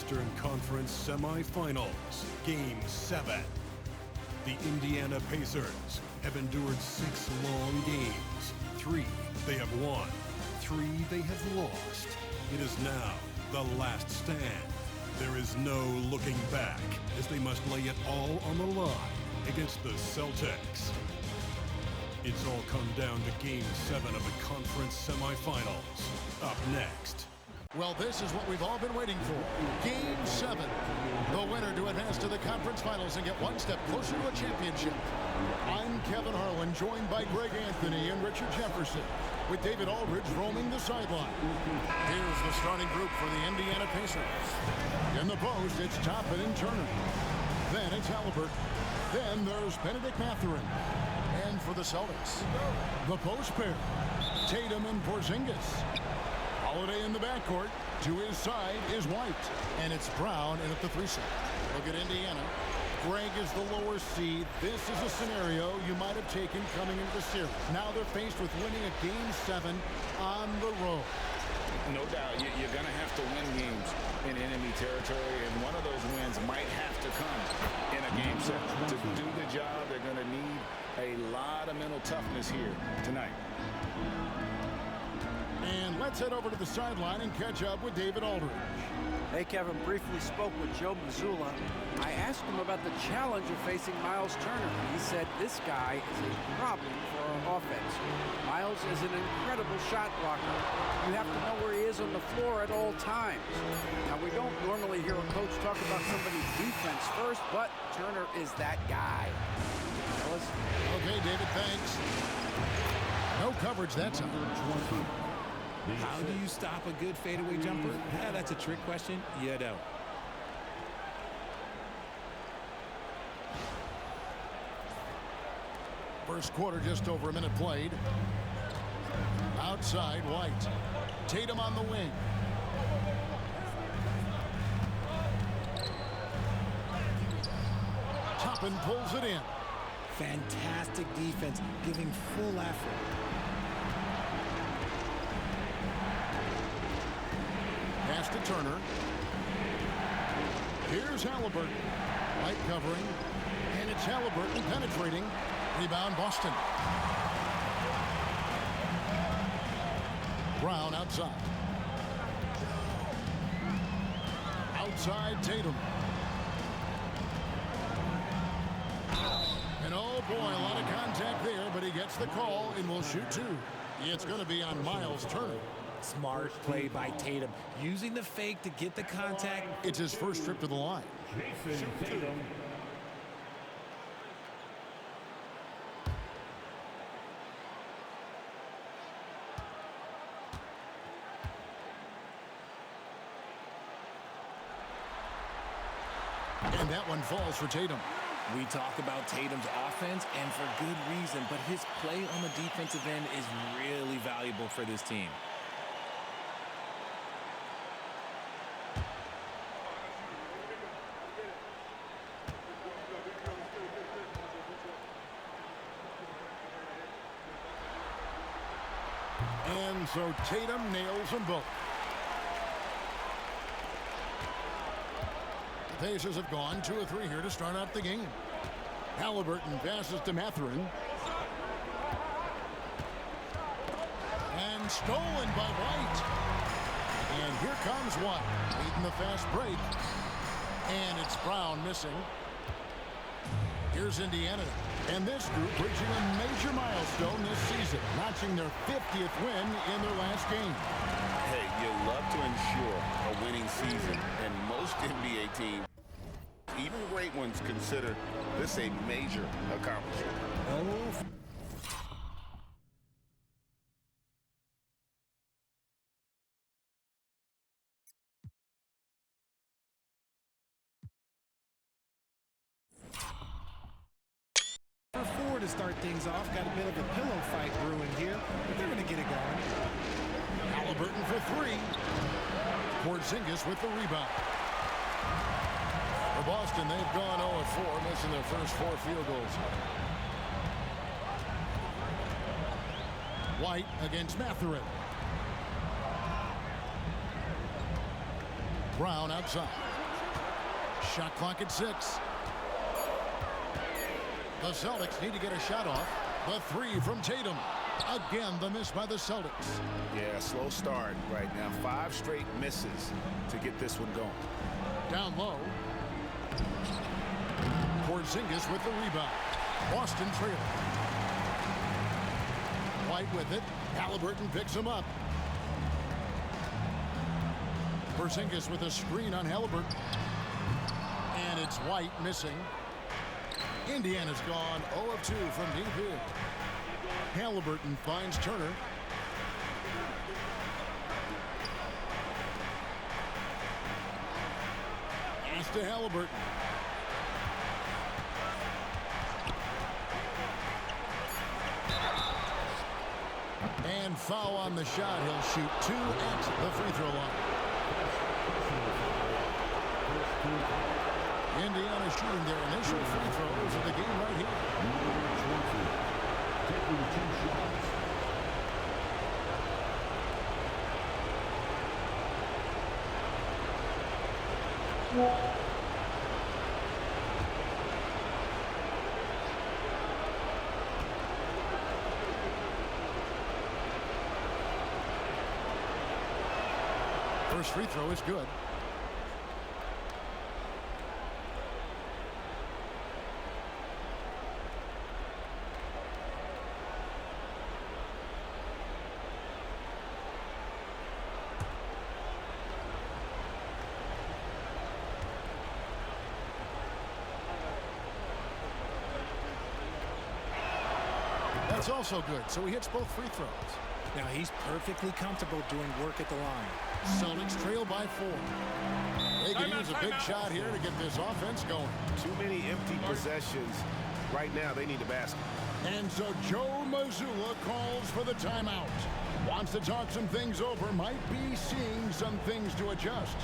Western Conference semifinals, Game 7. The Indiana Pacers have endured 6 long games. 3 they have won, 3 they have lost. It is now the last stand. There is no looking back as they must lay it all on the line against the Celtics. It's all come down to Game 7 of the conference semifinals. Up next. Well, this is what we've all been waiting for. Game 7. The winner to advance to the conference finals and get one step closer to a championship. I'm Kevin Harlan, joined by Greg Anthony and Richard Jefferson, with David Aldridge roaming the sideline. Here's the starting group for the Indiana Pacers. In the post, it's Toppin and Turner. Then it's Haliburton. Then there's Benedict Mathurin. And for the Celtics, the post pair, Tatum and Porzingis. Holiday in the backcourt. To his side is White. And it's Brown in at the 3 side. Look at Indiana. Greg is the lower seed. This is a scenario you might have taken coming into the series. Now they're faced with winning a Game 7 on the road. No doubt, you're going to have to win games in enemy territory, and one of those wins might have to come in a Game 7. To do the job, they're going to need a lot of mental toughness here tonight. And let's head over to the sideline and catch up with David Aldridge. Hey, Kevin, briefly spoke with Joe Mazzulla. I asked him about the challenge of facing Miles Turner. He said this guy is a problem for our offense. Miles is an incredible shot blocker. You have to know where he is on the floor at all times. Now, we don't normally hear a coach talk about somebody's defense first, but Turner is that guy. Fellas? Okay, David, thanks. No coverage that time. How do you stop a good fadeaway jumper? Yeah, that's a trick question. You don't. First quarter, just over a minute played. Outside, White. Tatum on the wing. Toppin pulls it in. Fantastic defense, giving full effort. Pass to Turner. Here's Haliburton. White covering. And it's Haliburton penetrating. Rebound, Boston. Brown outside. Outside, Tatum. And oh boy, a lot of contact there, but he gets the call and will shoot 2. It's going to be on Miles Turner. Smart play by Tatum, using the fake to get the contact. It's his first trip to the line. And that one falls for Tatum. We talk about Tatum's offense, and for good reason, but his play on the defensive end is really valuable for this team. And so Tatum nails them both. The Pacers have gone 2 of 3 here to start out the game. Haliburton passes to Mathurin. And stolen by White. And here comes White, leading the fast break. And it's Brown missing. Here's Indiana. And this group reaching a major milestone this season, notching their 50th win in their last game. Hey, you love to ensure a winning season, and most NBA teams, even great ones, consider this a major accomplishment. Oh. To start things off, got a bit of a pillow fight brewing here, but they're going to get it going. Haliburton for 3. Porzingis with the rebound. For Boston, they've gone 0 of 4, missing their first 4 field goals. White against Mathurin. Brown outside. Shot clock at 6. The Celtics need to get a shot off. The three from Tatum. Again, the miss by the Celtics. Yeah, slow start right now. 5 straight misses to get this one going. Down low. Porzingis with the rebound. Boston trailing. White with it. Haliburton picks him up. Porzingis with a screen on Haliburton. And it's White missing. Indiana's gone 0 of 2 from deep here. Haliburton finds Turner. Pass to Haliburton. And foul on the shot. He'll shoot 2 at the free throw line. Indiana shooting their initial free throws of the game right here. Taking 2 shots. First free throw is good. That's also good, so he hits both free throws. Now he's perfectly comfortable doing work at the line. Celtics trail by 4. They can use a big shot here to get this offense going. Too many empty possessions. Right now, they need a basket. And so Joe Mazzulla calls for the timeout. Wants to talk some things over. Might be seeing some things to adjust.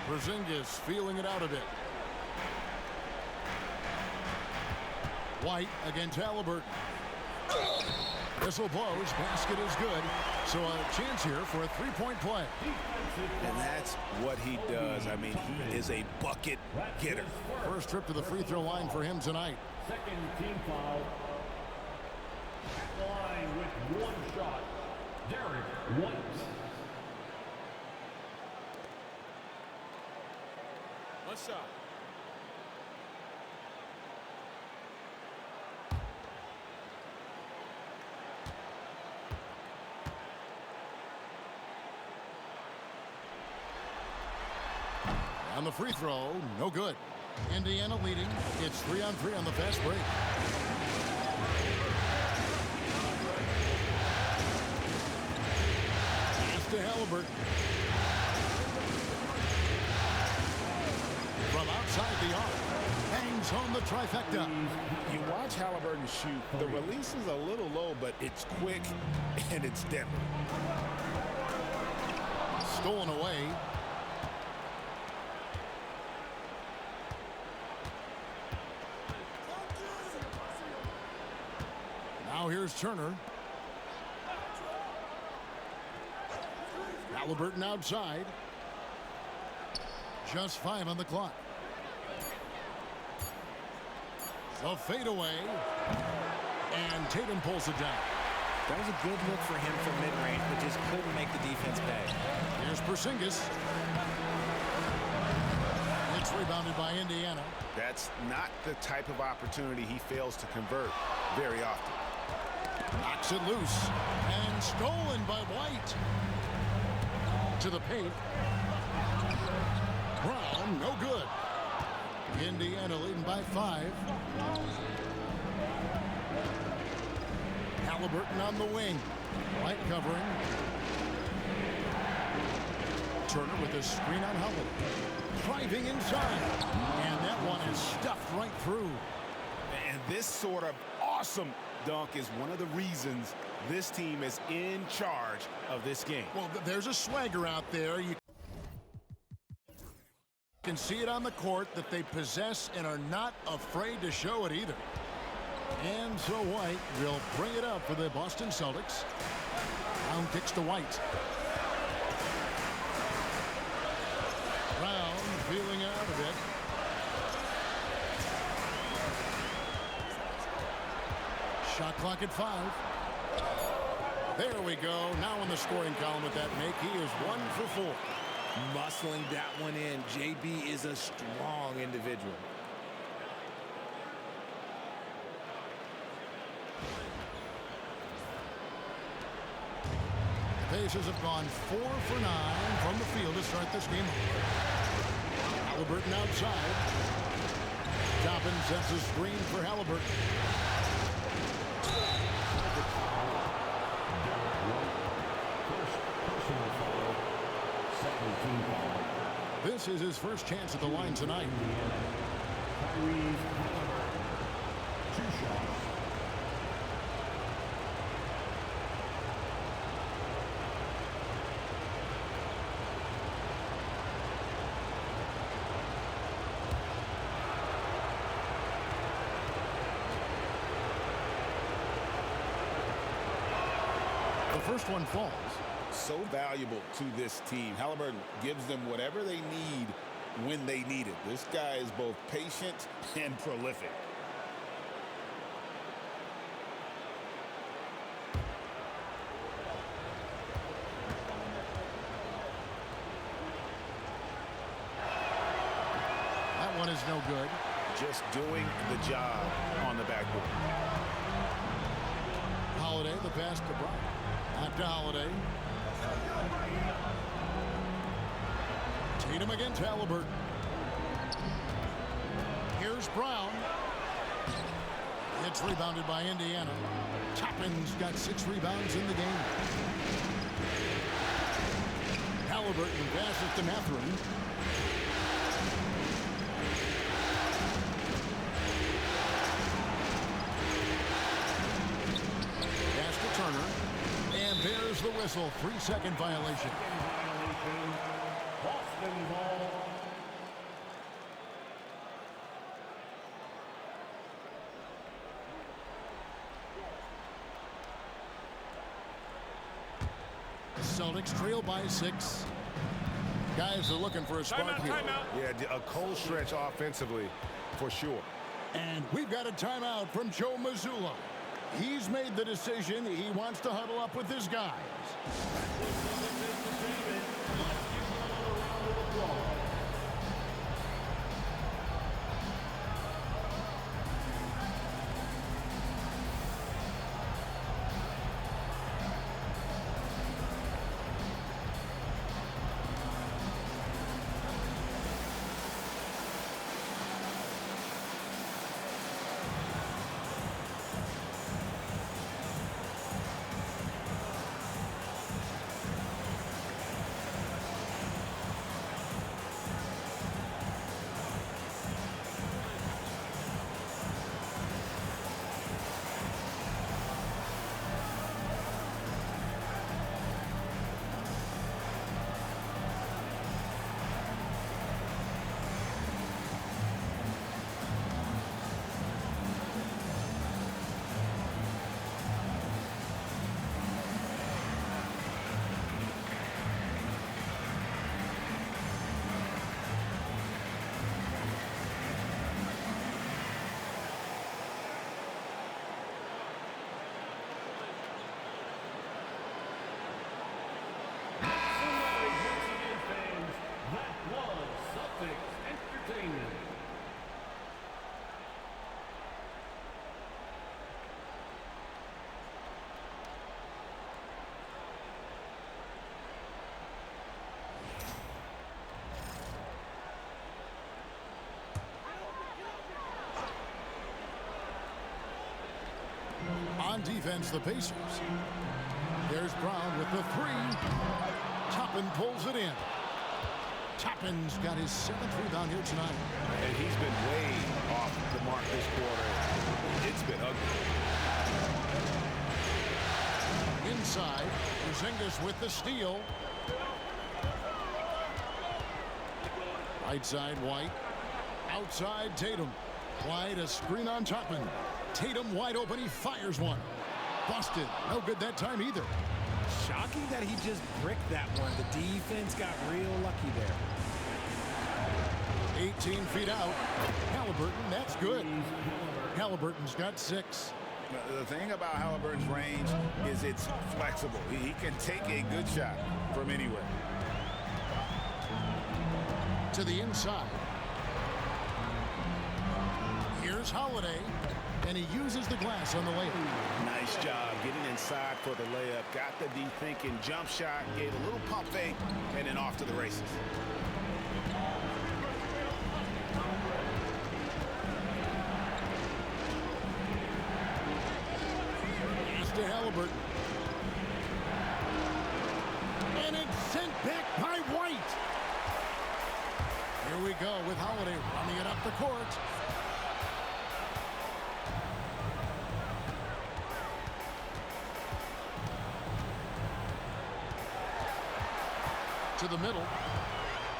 Porzingis feeling it out a bit. White against Haliburton. Whistle blows. Basket is good. So a chance here for a three-point play. And that's what he does. I mean, he is a bucket getter. First trip to the free throw line for him tonight. Second team foul. Line with 1 shot. Derek White. What's up? On the free throw, no good. Indiana leading. It's 3-on-3 on the fast break. Pass to Haliburton. from outside the arc. Hangs home the trifecta. You watch Haliburton shoot. The release is a little low, but it's quick and it's deadly. Stolen away. Now here's Turner. Haliburton outside. Just 5 on the clock. The fadeaway. And Tatum pulls it down. That was a good look for him from mid-range, but just couldn't make the defense pay. Here's Porzingis. It's rebounded by Indiana. That's not the type of opportunity he fails to convert very often. Knocks it loose. And stolen by White. To the paint. Brown, no good. Indiana leading by 5. Haliburton on the wing. White covering. Turner with a screen on Haliburton. Driving inside. And that one is stuffed right through. And this sort of awesome dunk is one of the reasons this team is in charge of this game. Well, there's a swagger out there. You can see it on the court that they possess and are not afraid to show it either. And so White will bring it up for the Boston Celtics. Brown kicks to White. Brown feeling out a bit. Shot clock at 5. There we go. Now in the scoring column with that make, he is 1 for 4. Muscling that one in. JB is a strong individual. The Pacers have gone 4 for 9 from the field to start this game. Haliburton outside. Toppin sets a screen for Haliburton. This is his first chance at the line tonight. The first one falls. So valuable to this team. Haliburton gives them whatever they need when they need it. This guy is both patient and prolific. That one is no good. Just doing the job on the backboard. Holiday, the pass to Brown. Back to Holiday. Tatum against Haliburton. Here's Brown. It's rebounded by Indiana. Toppin's got 6 rebounds in the game. Haliburton passes to Mathurin. Pass to Turner. And there's the whistle. 3-second violation. Boston ball. Celtics trail by 6. Guys are looking for a spark here. Yeah, a cold stretch offensively for sure. And we've got a timeout from Joe Mazzulla. He's made the decision. He wants to huddle up with his guys. defense, the Pacers. There's Brown with the three. Toppin pulls it in. Toppin's got his 7th rebound here tonight. And he's been way off the mark this quarter. It's been ugly. Inside, Porzingis with the steal. Right side, White. Outside, Tatum. White, a screen on Toppin. Tatum wide open, he fires one. Busted. No good that time either. Shocking that he just bricked that one. The defense got real lucky there. 18 feet out. Haliburton, that's good. Haliburton's got 6. The thing about Haliburton's range is it's flexible. He can take a good shot from anywhere. To the inside. Here's Holiday, and he uses the glass on the layup. Nice job getting inside for the layup. Got the D thinking, jump shot, gave a little pump fake, and then off to the races. He's to Haliburton. And it's sent back by White. Here we go with Holiday running it up the court. To the middle.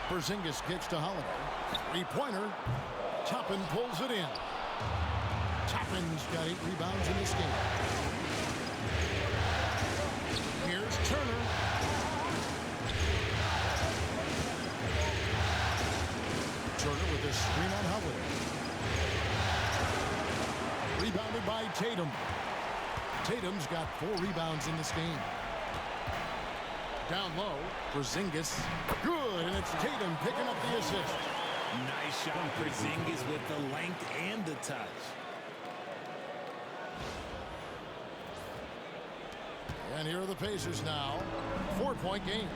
Porzingis gets to Holiday. Three-pointer. Toppin pulls it in. Toppin's got 8 rebounds in this game. Here's Turner. Turner with a screen on Holiday. Rebounded by Tatum. Tatum's got 4 rebounds in this game. Down low, Porzingis. Good, and it's Tatum picking up the assist. Nice shot, Porzingis with the length and the touch. And here are the Pacers now. 4-point game.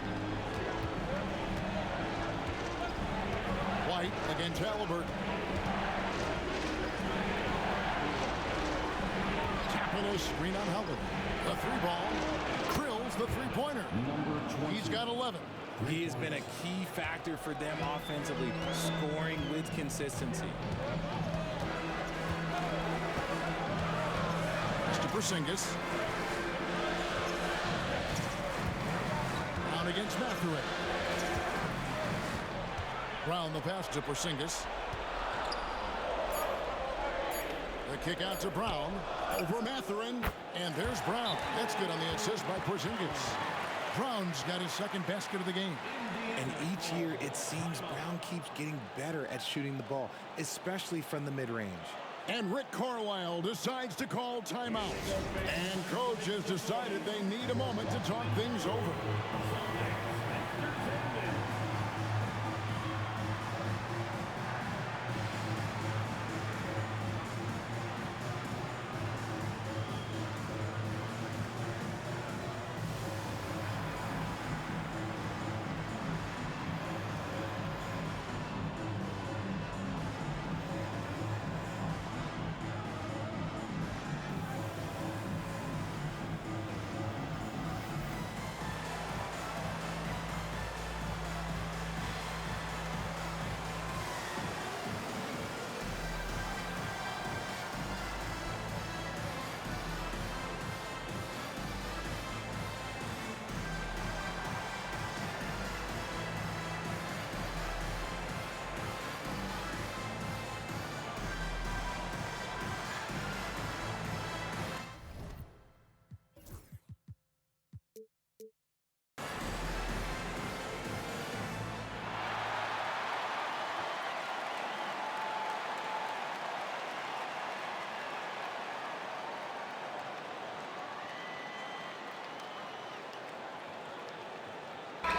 White against Haliburton. Tapping a screen on Haliburton. The 3-ball. Krills the 3-pointer. He's got 11. He has been a key factor for them offensively, scoring with consistency. Mr. Porzingis. Brown against Mathurin. Brown the pass to Porzingis. The kick out to Brown. Over Mathurin. And there's Brown. That's good on the assist by Porzingis. Brown's got his 2nd basket of the game. And each year, it seems Brown keeps getting better at shooting the ball, especially from the mid-range. And Rick Carlisle decides to call timeout. And coach has decided they need a moment to talk things over.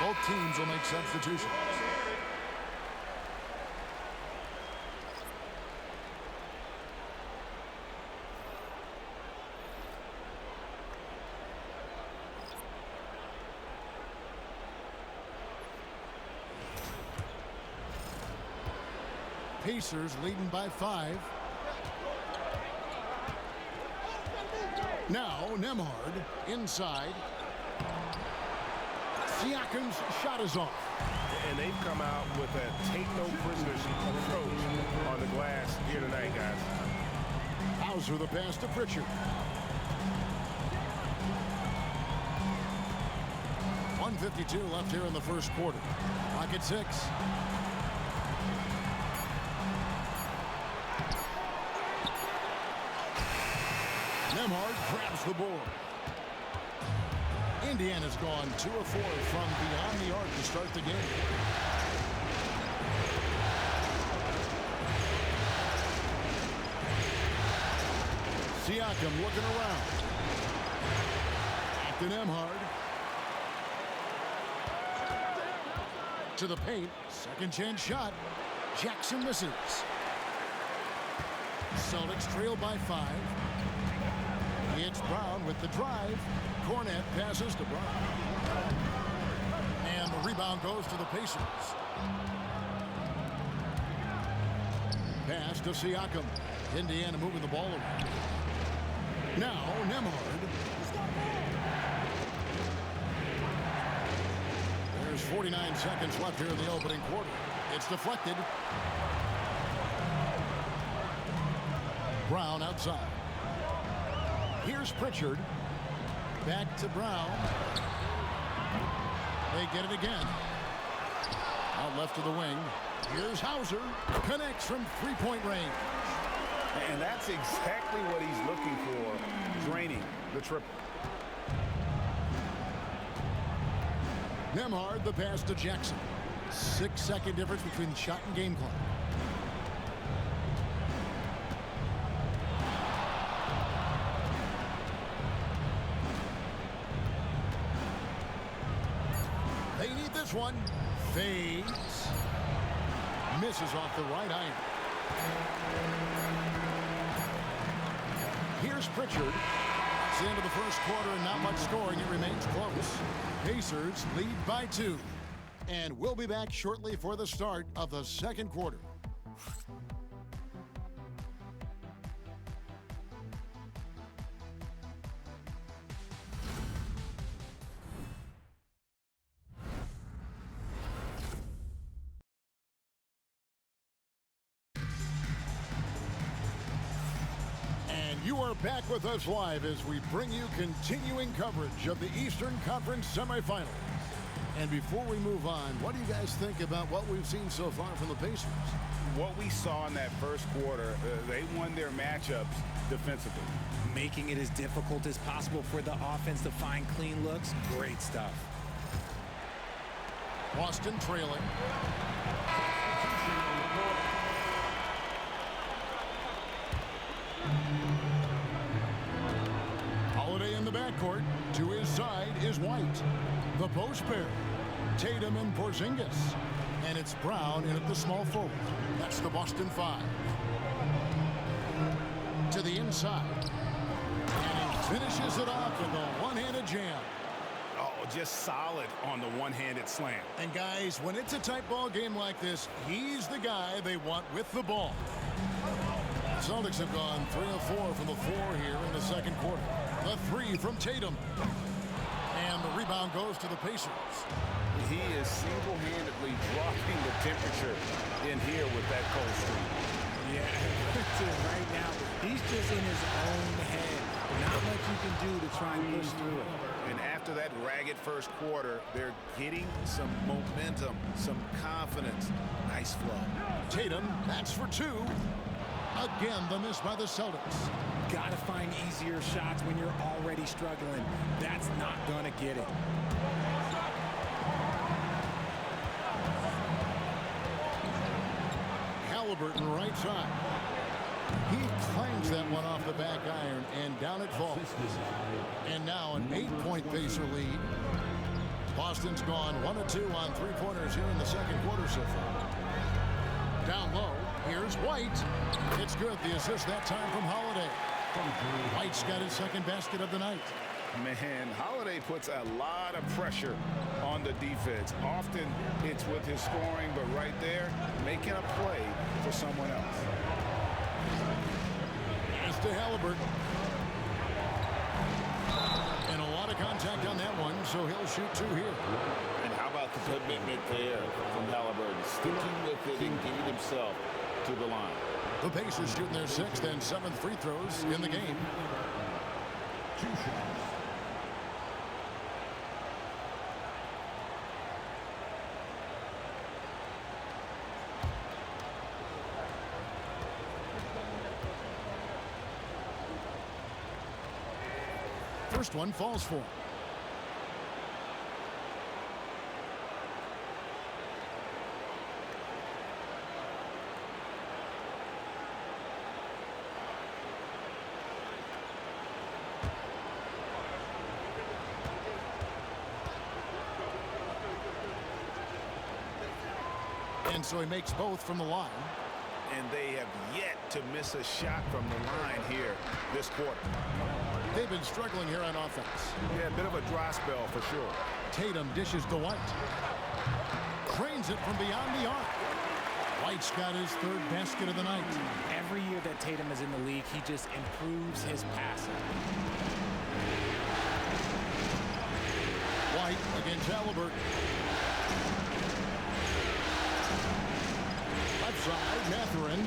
Both teams will make substitutions. Pacers leading by 5. Now, Nemhard inside. Siakam's shot is off. And they've come out with a take-no-prisoners approach on the glass here tonight, guys. Hauser the pass to Pritchard. 1:52 left here in the first quarter. Clock at 6. Nemhard grabs the board. Indiana's gone 2 of 4 from beyond the arc to start the game. Siakam looking around. Back to Nemhard. To the paint. Second chance shot. Jackson misses. Celtics trail by 5. It's Brown with the drive. Cornet passes to Brown. And the rebound goes to the Pacers. Pass to Siakam. Indiana moving the ball around. Now Nemhard. There's 49 seconds left here in the opening quarter. It's deflected. Brown outside. Here's Pritchard. Back to Brown. They get it again. Out left to the wing. Here's Hauser. Connects from three-point range. And that's exactly what he's looking for, draining the triple. Nemhard the pass to Jackson. 6-second difference between shot and game clock. They need this one. Fades. Misses off the right iron. Here's Pritchard. It's the end of the first quarter and not much scoring. It remains close. Pacers lead by 2. And we'll be back shortly for the start of the second quarter. You are back with us live as we bring you continuing coverage of the Eastern Conference semifinals. And before we move on, what do you guys think about what we've seen so far from the Pacers? What we saw in that first quarter, they won their matchups defensively. Making it as difficult as possible for the offense to find clean looks. Great stuff. Boston trailing. Holiday in the backcourt. To his side is White. The post pair. Tatum and Porzingis. And it's Brown in at the small forward. That's the Boston 5. To the inside. And he finishes it off with a one-handed jam. Oh, just solid on the one-handed slam. And guys, when it's a tight ball game like this, he's the guy they want with the ball. The Celtics have gone 3 of 4 from the floor here in the second quarter. The 3 from Tatum. And the rebound goes to the Pacers. He is single-handedly dropping the temperature in here with that cold streak. Yeah, right now, he's just in his own head. Not much you can do to try and push through it. And after that ragged first quarter, they're getting some momentum, some confidence. Nice flow. Tatum, that's for 2. Again, the miss by the Celtics. Gotta find easier shots when you're already struggling. That's not gonna get it. Haliburton right side. He clangs that one off the back iron, and down it falls. And now an 8-point Pacer lead. Boston's gone 1 of 2 on three-pointers here in the second quarter so far. Down low, here's White. It's good. The assist that time from Holiday. White's got his second basket of the night. Man, Holiday puts a lot of pressure on the defense. Often it's with his scoring, but right there, making a play for someone else. Pass to Haliburton. contact on that one, so he'll shoot 2 here. And how about the commitment there from Haliburton, sticking with it and getting himself to the line. The Pacers shooting their 6th and 7th free throws in the game. 2 shots. First one falls for him. And so he makes both from the line. And they have yet to miss a shot from the line here this quarter. They've been struggling here on offense. Yeah, a bit of a dry spell for sure. Tatum dishes to White. Cranes it from beyond the arc. White's got his 3rd basket of the night. Every year that Tatum is in the league, he just improves his passing. White against Haliburton. Left side, Mathurin.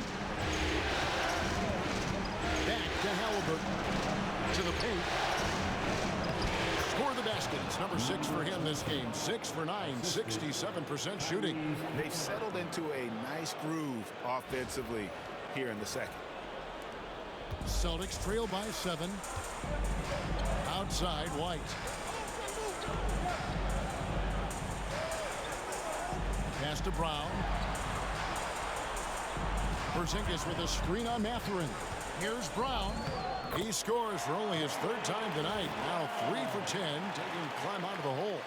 Back to Haliburton. To the paint. Score the basket. It's number 6 for him this game. 6 for 9, 67% shooting. They've settled into a nice groove offensively here in the second. Celtics trail by 7. Outside, White. Pass to Brown. Porzingis with a screen on Mathurin. Here's Brown. He scores for only his 3rd time tonight. Now 3 for 10, taking climb out of the hole.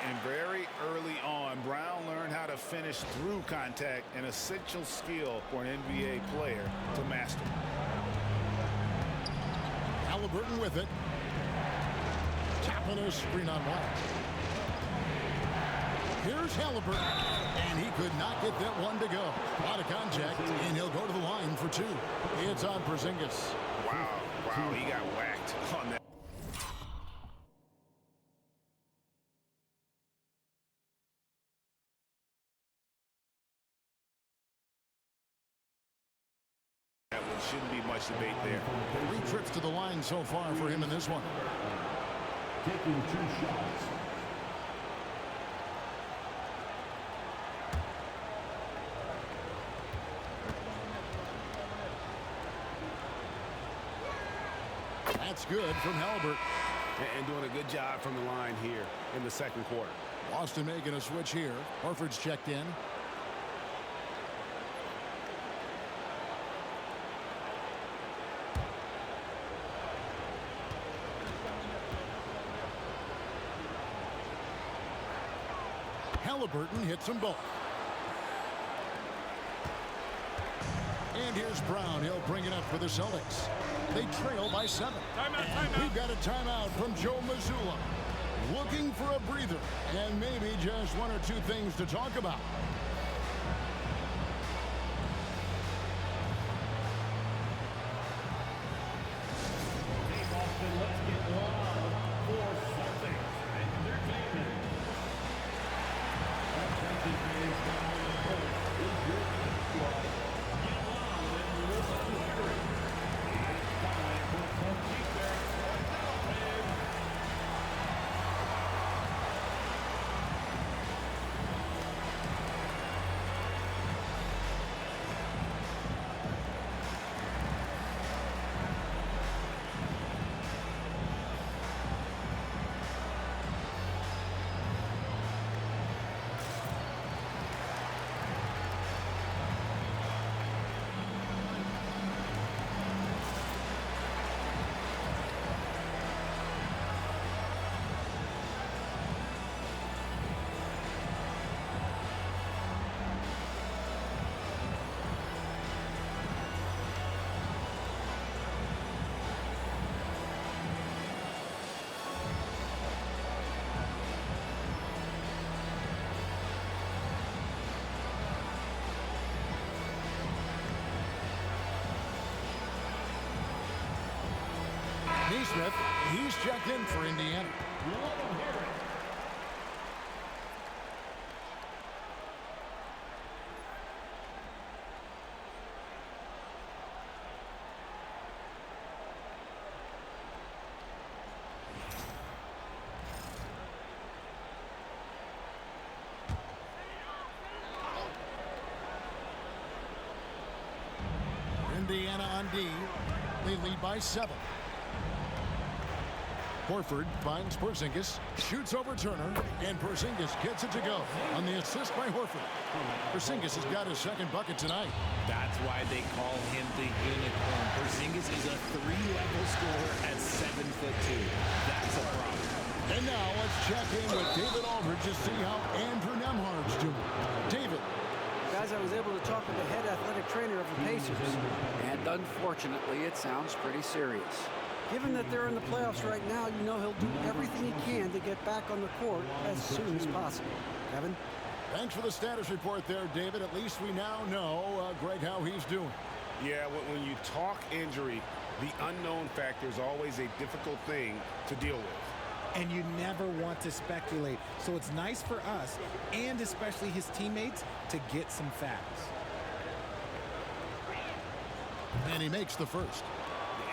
And very early on, Brown learned how to finish through contact, an essential skill for an NBA player to master. Haliburton with it. Tapping a screen on White. Here's Haliburton, and he could not get that one to go. A lot of contact, and he'll go to the line for 2. It's on Porzingis. Wow, he got whacked on that. Shouldn't be much debate there. 3 trips to the line so far for him in this one. Taking 2 shots. That's good from Haliburton. And doing a good job from the line here in the second quarter. Boston making a switch here. Horford's checked in. Haliburton hits them both. And here's Brown. He'll bring it up for the Celtics. They trail by 7. Timeout. We've got a timeout from Joe Mazzulla. Looking for a breather and maybe just 1 or 2 things to talk about. Hey, Boston, let's get loud for Celtics Entertainment. Celtics fans down on the court is your squad. Get loud and listen to hearing. It's time for some feedback. Smith, he's checked in for Indiana. Let them hear it. Indiana on D. They lead by 7. Horford finds Porzingis, shoots over Turner, and Porzingis gets it to go on the assist by Horford. Porzingis has got his second bucket tonight. That's why they call him the unicorn. Porzingis is a 3-level scorer at 7'2". That's a problem. And now let's check in with David Aldridge to see how Andrew Nembhard's doing. David. Guys, I was able to talk with the head athletic trainer of the Pacers, and unfortunately, it sounds pretty serious. Given that they're in the playoffs right now, you know he'll do everything he can to get back on the court as soon as possible. Kevin? Thanks for the status report there, David. At least we now know, Greg, how he's doing. Yeah, when you talk injury, the unknown factor is always a difficult thing to deal with. And you never want to speculate. So it's nice for us, and especially his teammates, to get some facts. And he makes the first.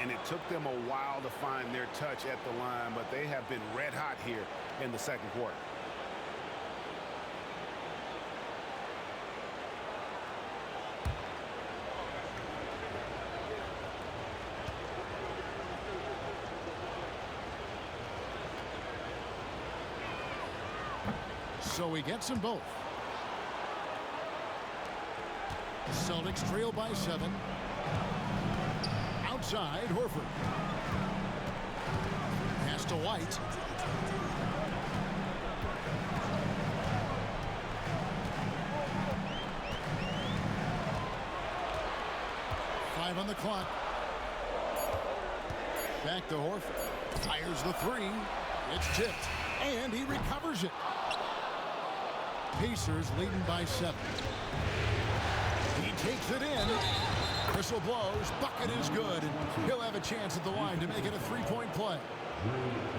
And it took them a while to find their touch at the line, but they have been red hot here in the second quarter. So he gets them both. Celtics trail by 7. Outside, Horford. Pass to White. Five on the clock. Back to Horford. Fires the 3. It's tipped. And he recovers it. Pacers leading by 7. He takes it in. Whistle blows. Bucket is good. And he'll have a chance at the line to make it a 3-point play.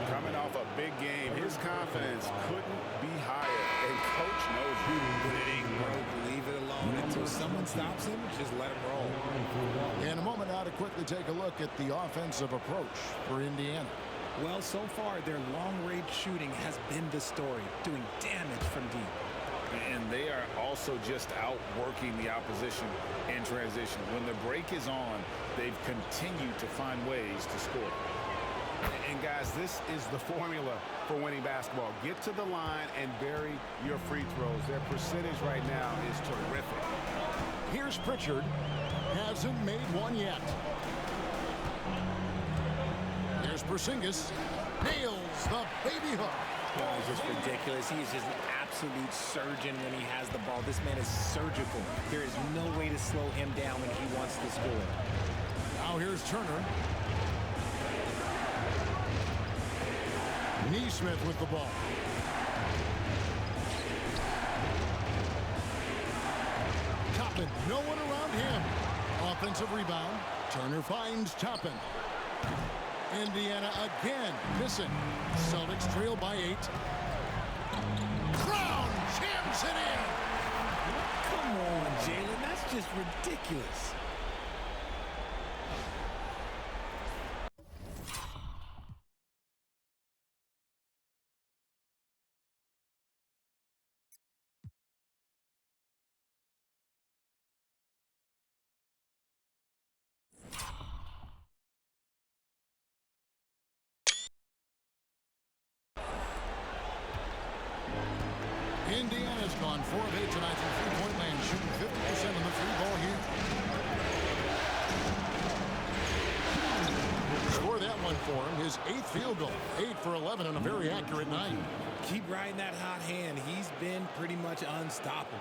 Coming off a big game, his confidence couldn't be higher. And coach knows it ain't broke. Leave it alone until someone stops him. Just let him roll. In a moment now to quickly take a look at the offensive approach for Indiana. Well, so far, their long-range shooting has been the story, doing damage from deep. And they are also just outworking the opposition in transition. When the break is on, they've continued to find ways to score. And guys, this is the formula for winning basketball. Get to the line and bury your free throws. Their percentage right now is terrific. Here's Pritchard. Hasn't made one yet. Here's Porzingis. Nails the baby hook. Oh, it's just ridiculous. He is just an absolute surgeon when he has the ball. This man is surgical. There is no way to slow him down when he wants to score. Now here's Turner. Neesmith with the ball. Toppin, no one around him. Offensive rebound. Turner finds Toppin. Indiana again missing. Celtics trail by 8. Crown jams it in. Come on, Jalen. That's just ridiculous. Indiana's gone 4 of 8 tonight from three-point land, shooting 50% on the free ball here. Score that one for him, his 8th field goal. 8 for 11 on a very accurate night. Keep riding that hot hand. He's been pretty much unstoppable.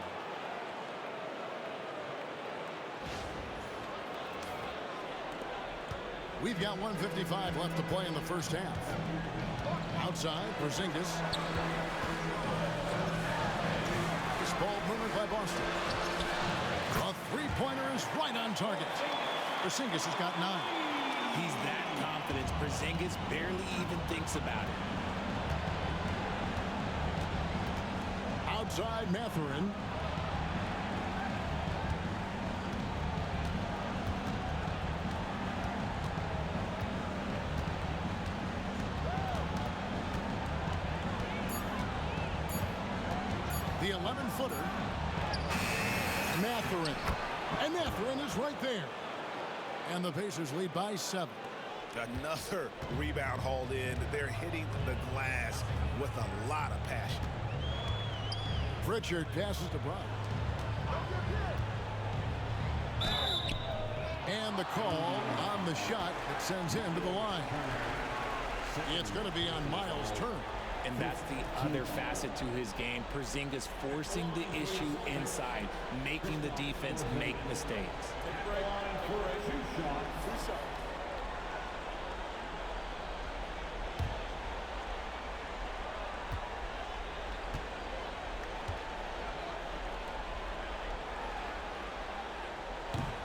We've got 1:55 left to play in the first half. Outside, Porzingis. This ball moved by Boston. A three-pointer is right on target. Porzingis has got 9. He's that confident. Porzingis barely even thinks about it. outside Mathurin. The 11-footer. Mathurin. And Mathurin is right there. And the Pacers lead by 7. Another rebound hauled in. They're hitting the glass with a lot of passion. Pritchard passes to Brown. And the call on the shot that sends him to the line. It's going to be on Miles' turn. And that's the other facet to his game. Porzingis forcing the issue inside, making the defense make mistakes.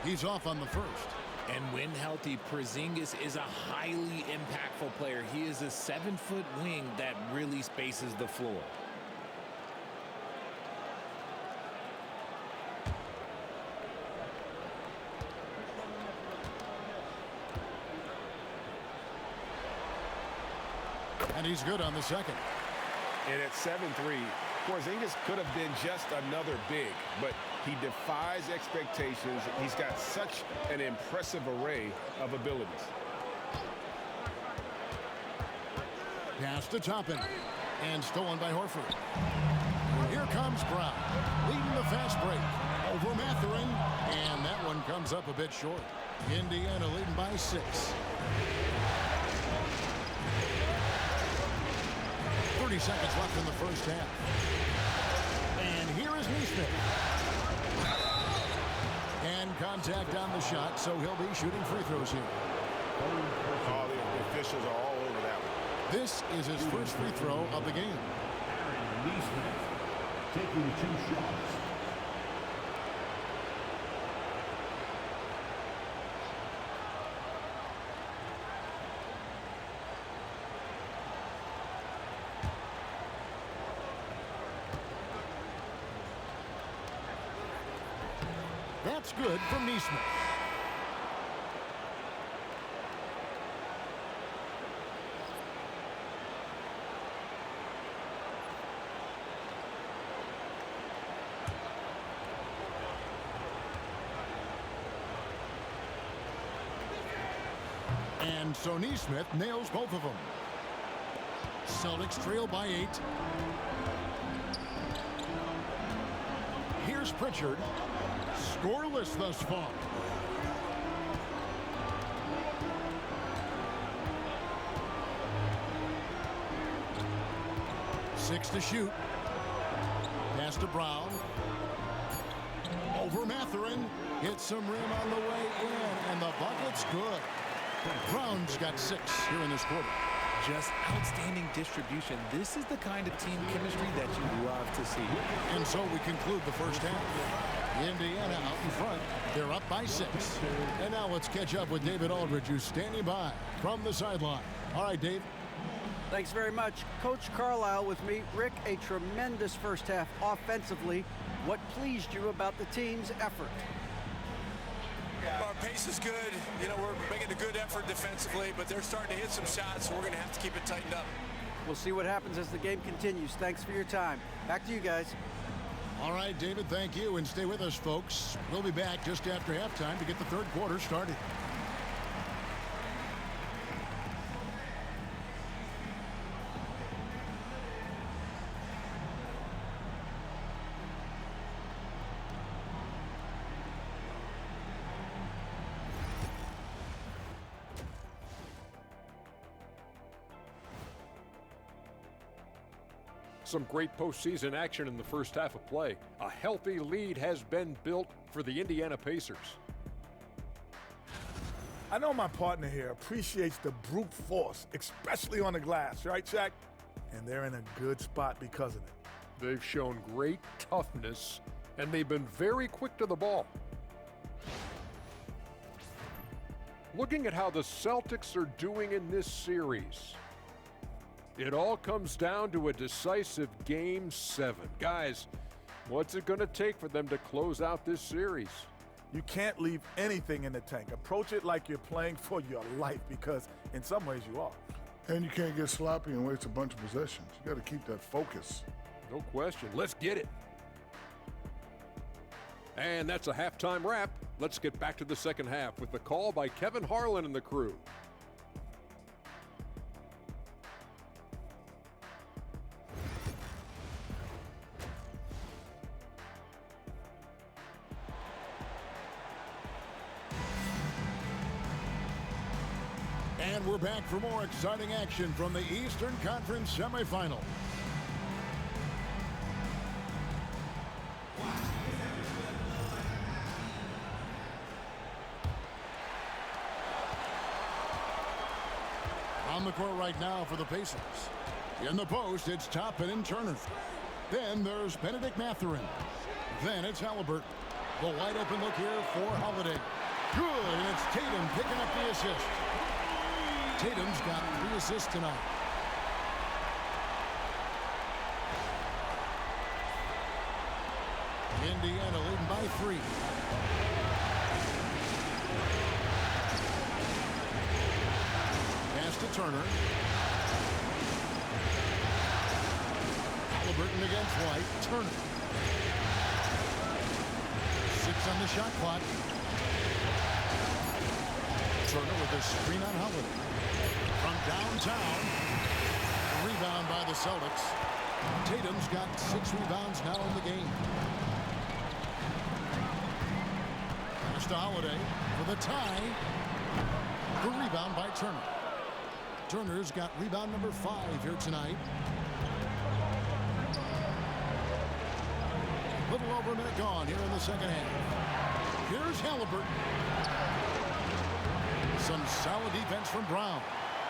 He's off on the first. And when healthy, Porzingis is a highly impactful player. He is a 7-foot wing that really spaces the floor. And he's good on the second. And at 7'3", Porzingis could have been just another big, but he defies expectations. He's got such an impressive array of abilities. Pass to Toppin. And stolen by Horford. Here comes Brown. Leading the fast break. Over Mathurin. And that one comes up a bit short. Indiana leading by 6. 30 seconds left in the first half. And here is Neesmith. And contact on the shot, so he'll be shooting free throws here. Oh, the officials are all over that one. This is his first free throw of the game. Neesmith taking 2 shots. That's good from Neesmith. And so Neesmith nails both of them. Celtics trail by 8. Here's Pritchard. Scoreless thus far. Six to shoot. Pass to Brown. Over Mathurin. Hits some rim on the way in, and the bucket's good. Brown's got 6 here in this quarter. Just outstanding distribution. This is the kind of team chemistry that you love to see. And so we conclude the first half. Indiana out in front. They're up by 6. And now let's catch up with David Aldridge, who's standing by from the sideline. All right, Dave. Thanks very much. Coach Carlisle with me. Rick, a tremendous first half offensively. What pleased you about the team's effort? Our pace is good. You know, we're making a good effort defensively, but they're starting to hit some shots, so we're going to have to keep it tightened up. We'll see what happens as the game continues. Thanks for your time. Back to you guys. All right, David, thank you, and stay with us, folks. We'll be back just after halftime to get the third quarter started. Some great postseason action in the first half of play. A healthy lead has been built for the Indiana Pacers. I know my partner here appreciates the brute force, especially on the glass, right, Shaq? And they're in a good spot because of it. They've shown great toughness, and they've been very quick to the ball. Looking at how the Celtics are doing in this series. It all comes down to a decisive Game 7. Guys, what's it going to take for them to close out this series? You can't leave anything in the tank. Approach it like you're playing for your life, because in some ways you are. And you can't get sloppy and waste a bunch of possessions. You got to keep that focus. No question. Let's get it. And that's a halftime wrap. Let's get back to the second half with the call by Kevin Harlan and the crew. And we're back for more exciting action from the Eastern Conference semifinals. On the court right now for the Pacers. In the post, it's Toppin and Turner. Then there's Benedict Mathurin. Then it's Haliburton. The wide open look here for Holiday. Good, and it's Tatum picking up the assist. Tatum's got 3 assists tonight. Indiana leading by 3. Pass to Turner. Haliburton against White. Turner. 6 on the shot clock. Turner with a screen on Holiday. From downtown. Rebound by the Celtics. Tatum's got 6 rebounds now in the game. Pass to Holiday for the tie. The rebound by Turner. Turner's got rebound number 5 here tonight. A little over a minute gone here in the second half. Here's Haliburton. Some solid defense from Brown.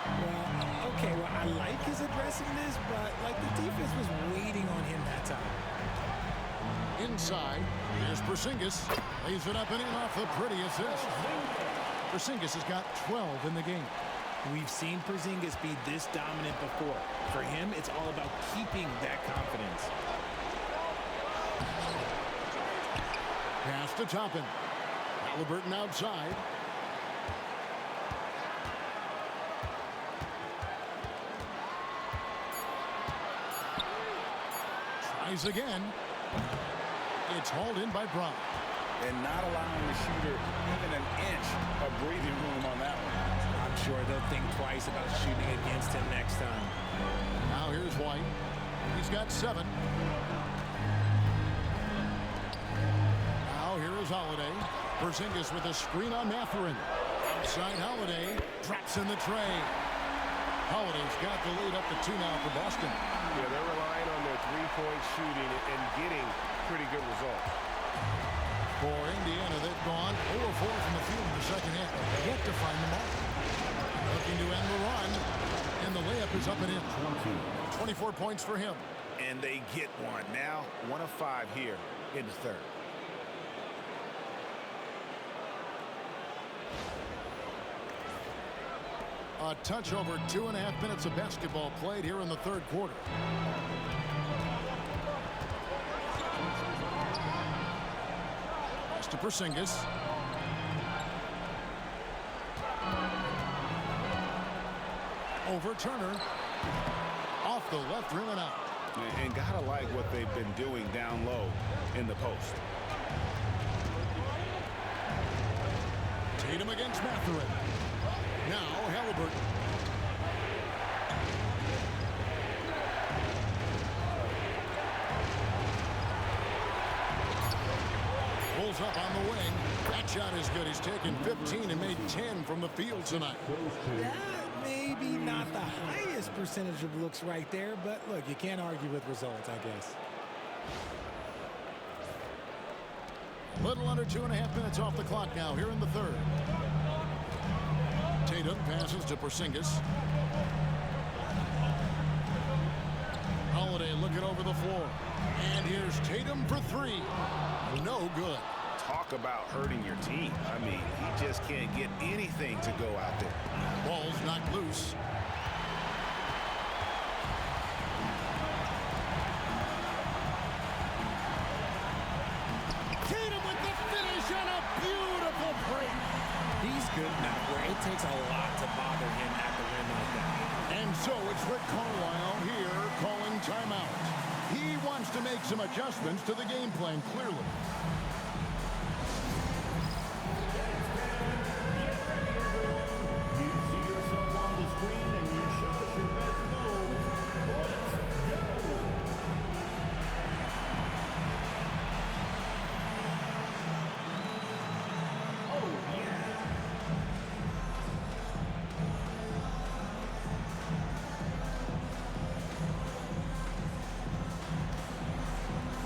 Well, okay, well, I like his aggressiveness, but like the defense was waiting on him that time. Inside, here's Porzingis. Lays it up and in off the pretty assist. Porzingis has got 12 in the game. We've seen Porzingis be this dominant before. For him, it's all about keeping that confidence. Pass to Toppin. Haliburton outside. Tries again. It's hauled in by Brown. And not allowing the shooter even an inch of breathing room on that one. I'm sure they'll think twice about shooting against him next time. Now here's White. He's got 7. Now here is Holiday. Porzingis with a screen on Mathurin. Outside Holiday. Drops in the tray. Holiday's got the lead up to 2 now for Boston. Yeah, they're relying on their three-point shooting and getting pretty good results. For Indiana, they've gone 0-4 from the field in the second half. Yet to find the mark. Looking to end the run. And the layup is up and in. 24 points for him. And they get one. Now 1 of 5 here in the third. A touch over 2.5 minutes of basketball played here in the third quarter. Pass to Porzingis. Over Turner. Off the left rim and out. And gotta like what they've been doing down low in the post. Tatum against Mathurin. Now Haliburton. Pulls up on the wing. That shot is good. He's taken 15 and made 10 from the field tonight. That maybe not the highest percentage of looks right there, but look, you can't argue with results, I guess. Little under 2.5 minutes off the clock now here in the third. Tatum passes to Porzingis. Holiday looking over the floor. And here's Tatum for 3. No good. Talk about hurting your team. I mean, he just can't get anything to go out there. Ball's knocked loose. to make some adjustments to the game plan, clearly. You see yourself on the screen and you show us your best move. Let's go. Oh, yeah.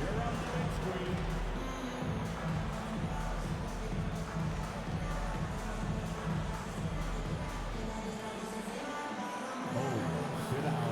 You're on the big screen. Oh, sit down.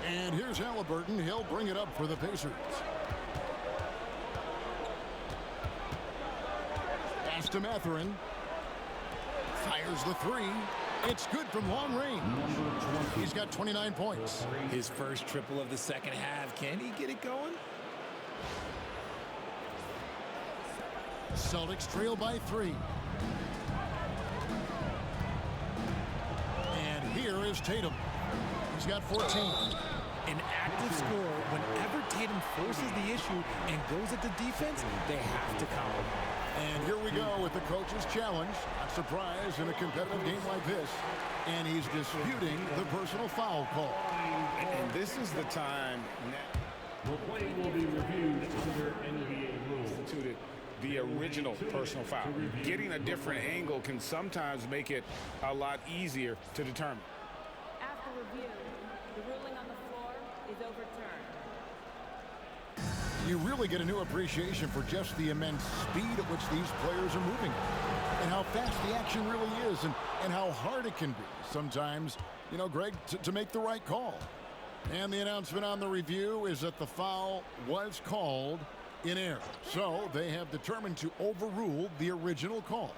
And here's Haliburton. He'll bring it up for the Pacers. Pass to Mathurin. Fires the three. It's good from long range. He's got 29 points. His first triple of the second half. Can he get it going? Celtics trail by 3. And here is Tatum. He's got 14. An active scorer, whenever Tatum forces the issue and goes at the defense, they have to counter. And here we go with the coach's challenge. Not surprised in a competitive game like this. And he's disputing the personal foul call. And this is the time The play will be reviewed under NBA rules. instituted the original personal foul. Getting a different angle can sometimes make it a lot easier to determine. After review, the ruling on the floor is overturned. You really get a new appreciation for just the immense speed at which these players are moving and how fast the action really is and how hard it can be sometimes, you know, Greg, to make the right call. And the announcement on the review is that the foul was called in error. So they have determined to overrule the original call.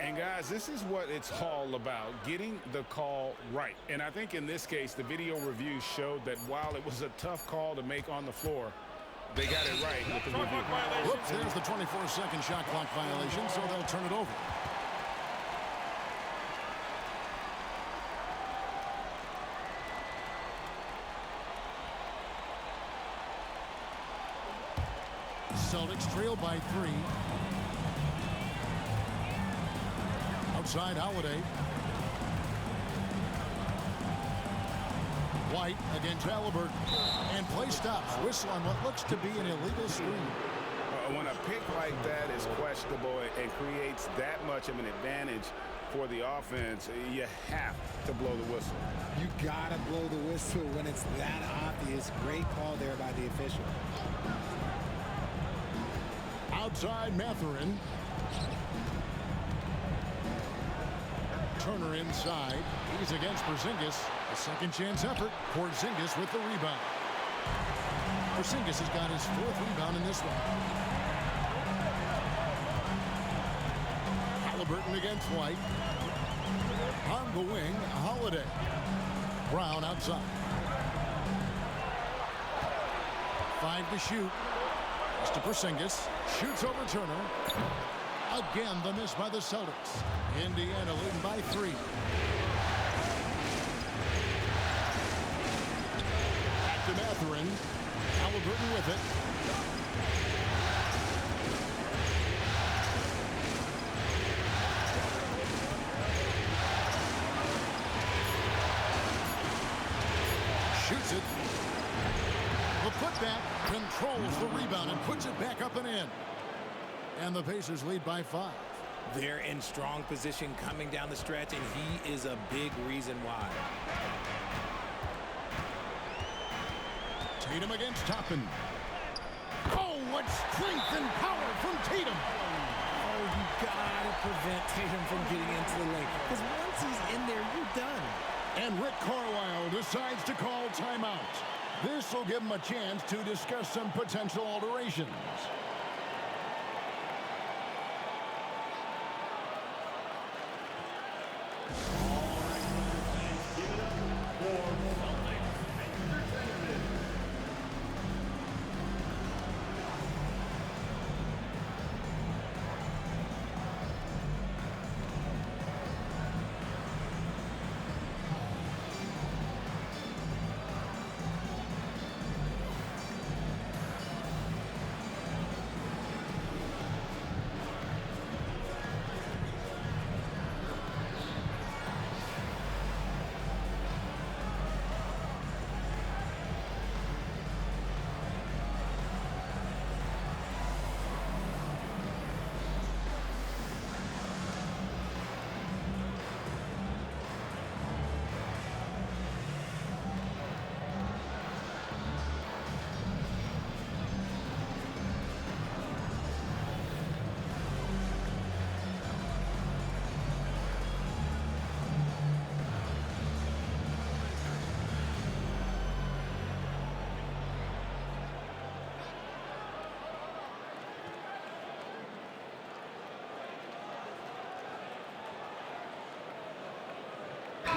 And guys, this is what it's all about, getting the call right. And I think in this case, the video review showed that while it was a tough call to make on the floor, they got it right with the review. Whoops, there's the 24-second shot clock violation, so they'll turn it over. Celtics trail by 3. Outside Holiday. White against Haliburton. And play stops. Whistle on what looks to be an illegal screen. When a pick like that is questionable and creates that much of an advantage for the offense, you have to blow the whistle. You gotta blow the whistle when it's that obvious. Great call there by the official. Outside Mathurin. Turner inside. He's against Porzingis. A second chance effort. Porzingis with the rebound. Porzingis has got his 4th rebound in this one. Haliburton against White. On the wing, Holiday. Brown outside. 5 to shoot. It's to Porzingis. Shoots over Turner. Again, the miss by the Celtics. Indiana leading by 3. Back to Mathurin. Haliburton with it. Shoots it. The putback. Controls the rebound and puts it back up and in. And the Pacers lead by 5. They're in strong position coming down the stretch, and he is a big reason why. Tatum against Toppin. Oh, what strength and power from Tatum. Oh, you gotta prevent Tatum from getting into the lane, because once he's in there, you're done. And Rick Carlisle decides to call timeout. This will give him a chance to discuss some potential alterations.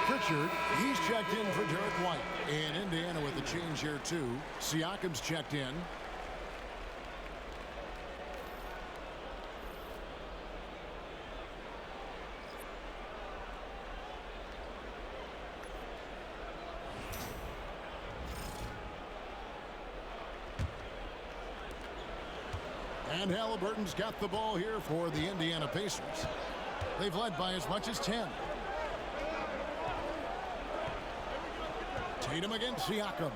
Pritchard, he's checked in for Derek White. And Indiana with the change here, too. Siakam's checked in. And Haliburton's got the ball here for the Indiana Pacers. They've led by as much as 10. Tatum against Siakam.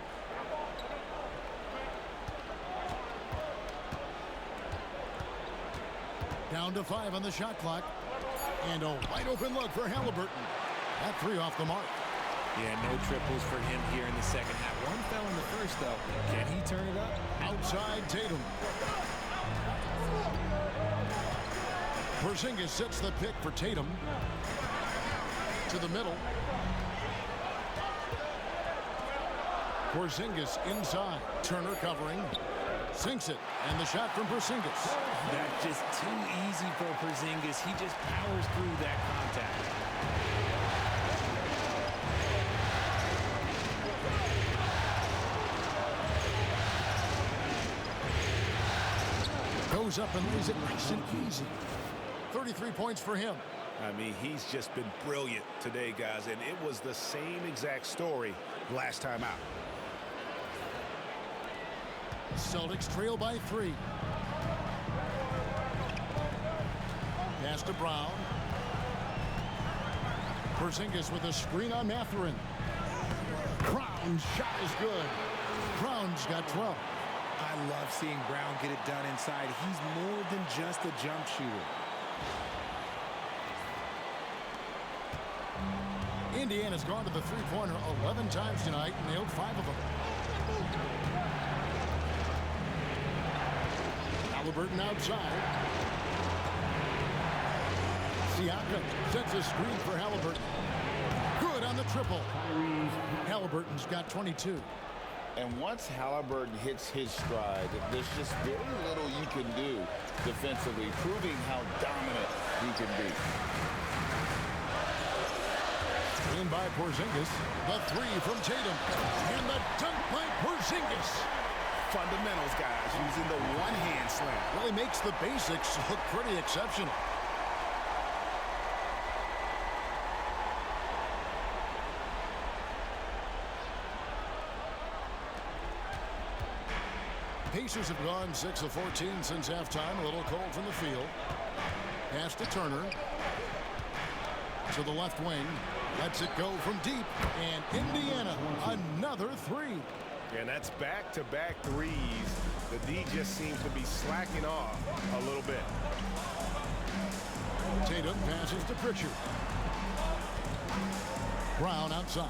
Down to 5 on the shot clock. And a wide open look for Haliburton. That 3 off the mark. Yeah, no triples for him here in the second half. One fell in the first, though. Can he turn it up? Outside Tatum. Porzingis sets the pick for Tatum. To the middle. Porzingis inside. Turner covering. Sinks it. And the shot from Porzingis. That's just too easy for Porzingis. He just powers through that contact. Goes up and lays it nice and easy. 33 points for him. I mean, he's just been brilliant today, guys, and it was the same exact story last time out. Celtics trail by 3. Pass to Brown. Porzingis with a screen on Mathurin. Brown's shot is good. Brown's got 12. I love seeing Brown get it done inside. He's more than just a jump shooter. Indiana's gone to the three-pointer 11 times tonight and nailed 5 of them. Haliburton outside. Siakam sets a screen for Haliburton. Good on the triple. Haliburton's got 22. And once Haliburton hits his stride, there's just very little you can do defensively, proving how dominant he can be. In by Porzingis. The 3 from Tatum. And the dunk by Porzingis. Fundamentals, guys, using the one-hand slam. Well, he makes the basics look pretty exceptional. Pacers have gone 6 of 14 since halftime. A little cold from the field. Pass to Turner. To the left wing. Lets it go from deep. And Indiana, another 3. And that's back-to-back threes. The D just seems to be slacking off a little bit. Tatum passes to Pritchard. Brown outside.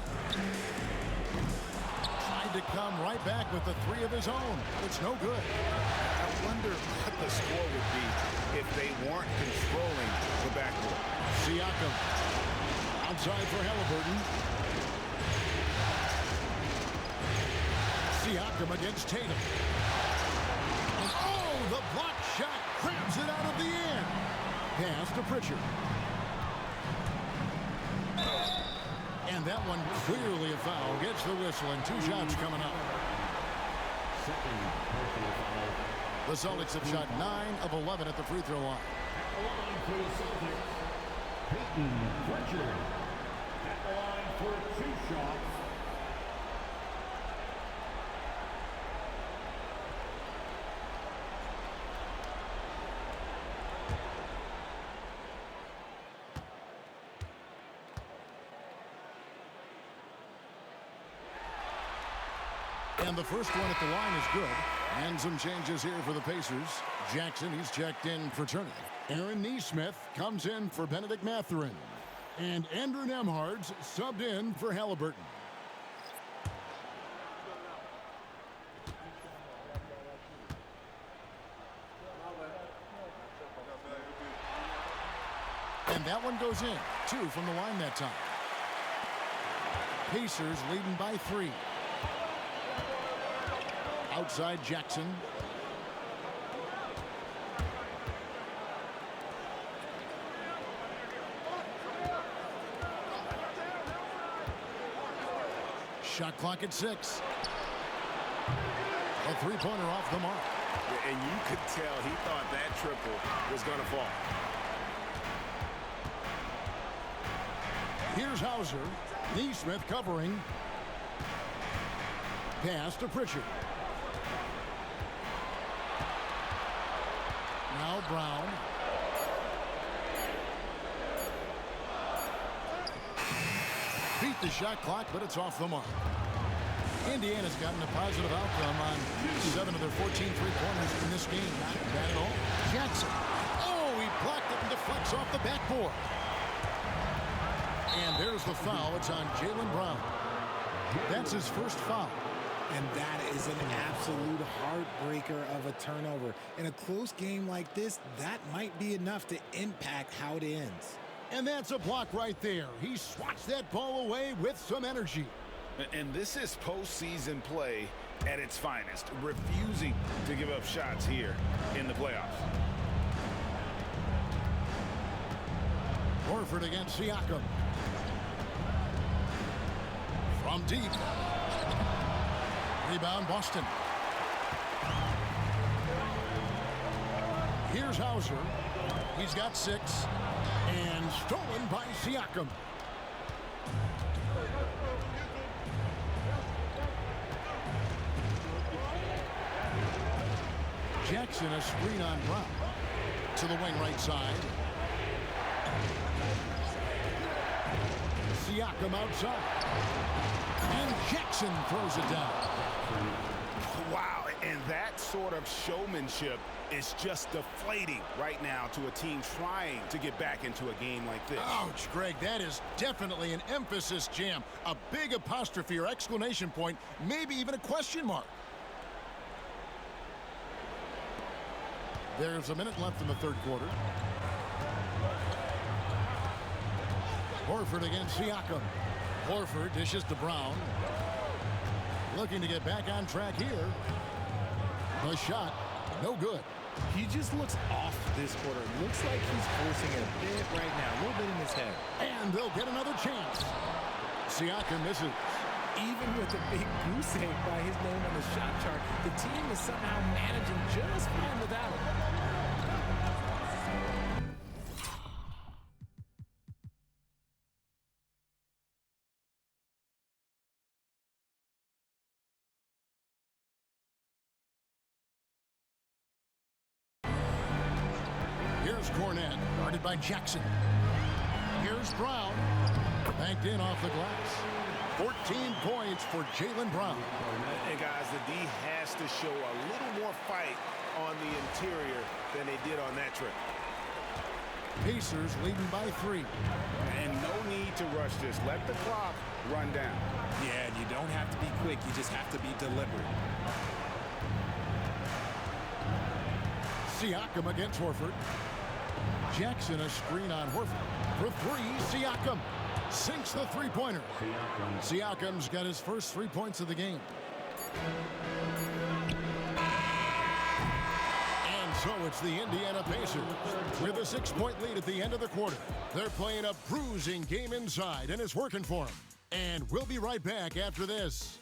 Tried to come right back with the three of his own. It's no good. I wonder what the score would be if they weren't controlling the backcourt. Siakam outside for Haliburton. Siakam against Tatum. And oh, the block shot grabs it out of the air. Pass to Pritchard. And that one clearly a foul. Gets the whistle and 2 shots coming up. Second personal foul. The Celtics have shot 9 of 11 at the free throw line. At the line for the Celtics, Peyton Pritchard. At the line for 2 shots. And the first one at the line is good. And some changes here for the Pacers. Jackson, he's checked in for Turner. Aaron Nesmith comes in for Benedict Mathurin. And Andrew Nembhard's subbed in for Haliburton. And that one goes in. 2 from the line that time. Pacers leading by 3. Outside Jackson. Shot clock at 6. A three-pointer off the mark. And you could tell he thought that triple was going to fall. Here's Hauser. Nesmith covering. Pass to Pritchard. Now Brown. Beat the shot clock, but it's off the mark. Indiana's gotten a positive outcome on 7 of their 14 three-pointers in this game. Not bad at all. Jackson. Oh, he blocked it and deflects off the backboard. And there's the foul. It's on Jaylen Brown. That's his first foul. And that is an absolute heartbreaker of a turnover. In a close game like this, that might be enough to impact how it ends. And that's a block right there. He swats that ball away with some energy. And this is postseason play at its finest, refusing to give up shots here in the playoffs. Horford against Siakam. From deep. Rebound Boston. Here's Hauser. He's got 6. And stolen by Siakam. Jackson a screen on Brown. To the wing right side. Siakam outside. And Jackson throws it down. Wow, and that sort of showmanship is just deflating right now to a team trying to get back into a game like this. Ouch, Greg, that is definitely an emphasis jam. A big apostrophe or exclamation point, maybe even a question mark. There's a minute left in the third quarter. Horford against Siakam. Horford dishes to Brown. Looking to get back on track here. The shot, no good. He just looks off this quarter. Looks like he's forcing it a bit right now. A little bit in his head. And they'll get another chance. Siakam misses. Even with a big goose egg by his name on the shot chart, the team is somehow managing just fine without him. Here's Cornette, guarded by Jackson. Here's Brown, banked in off the glass. 14 points for Jaylen Brown. And guys, the D has to show a little more fight on the interior than they did on that trip. Pacers leading by 3. And no need to rush this. Let the clock run down. Yeah, you don't have to be quick. You just have to be deliberate. Siakam against Horford. Jackson a screen on Horford. For 3, Siakam sinks the three-pointer. Siakam's got his first 3 points of the game. And so it's the Indiana Pacers with a 6-point lead at the end of the quarter. They're playing a bruising game inside, and it's working for them. And we'll be right back after this.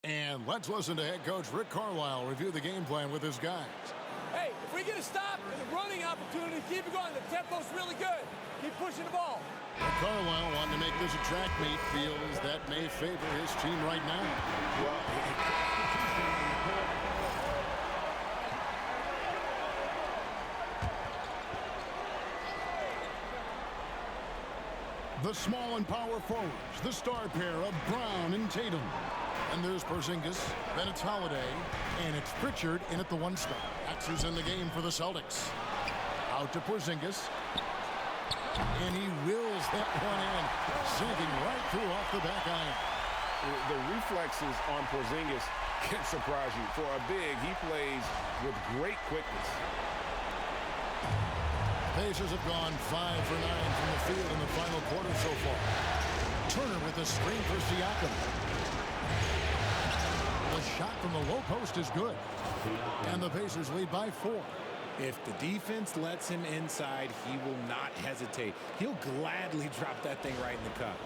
And let's listen to head coach Rick Carlisle review the game plan with his guys. Hey, if we get a stop and a running opportunity, keep it going. The tempo's really good. Keep pushing the ball. Rick Carlisle wanting to make this a track meet, feels that may favor his team right now. The small and power forwards, the star pair of Brown and Tatum. And there's Porzingis, then it's Holiday, and it's Pritchard in at the 1 spot. Axes in the game for the Celtics. Out to Porzingis. And he wills that one in, sinking right through off the back iron. The reflexes on Porzingis can surprise you. For a big, he plays with great quickness. Pacers have gone 5 for 9 from the field in the final quarter so far. Turner with the screen for Siakam. The shot from the low post is good. And the Pacers lead by 4. If the defense lets him inside, he will not hesitate. He'll gladly drop that thing right in the cup.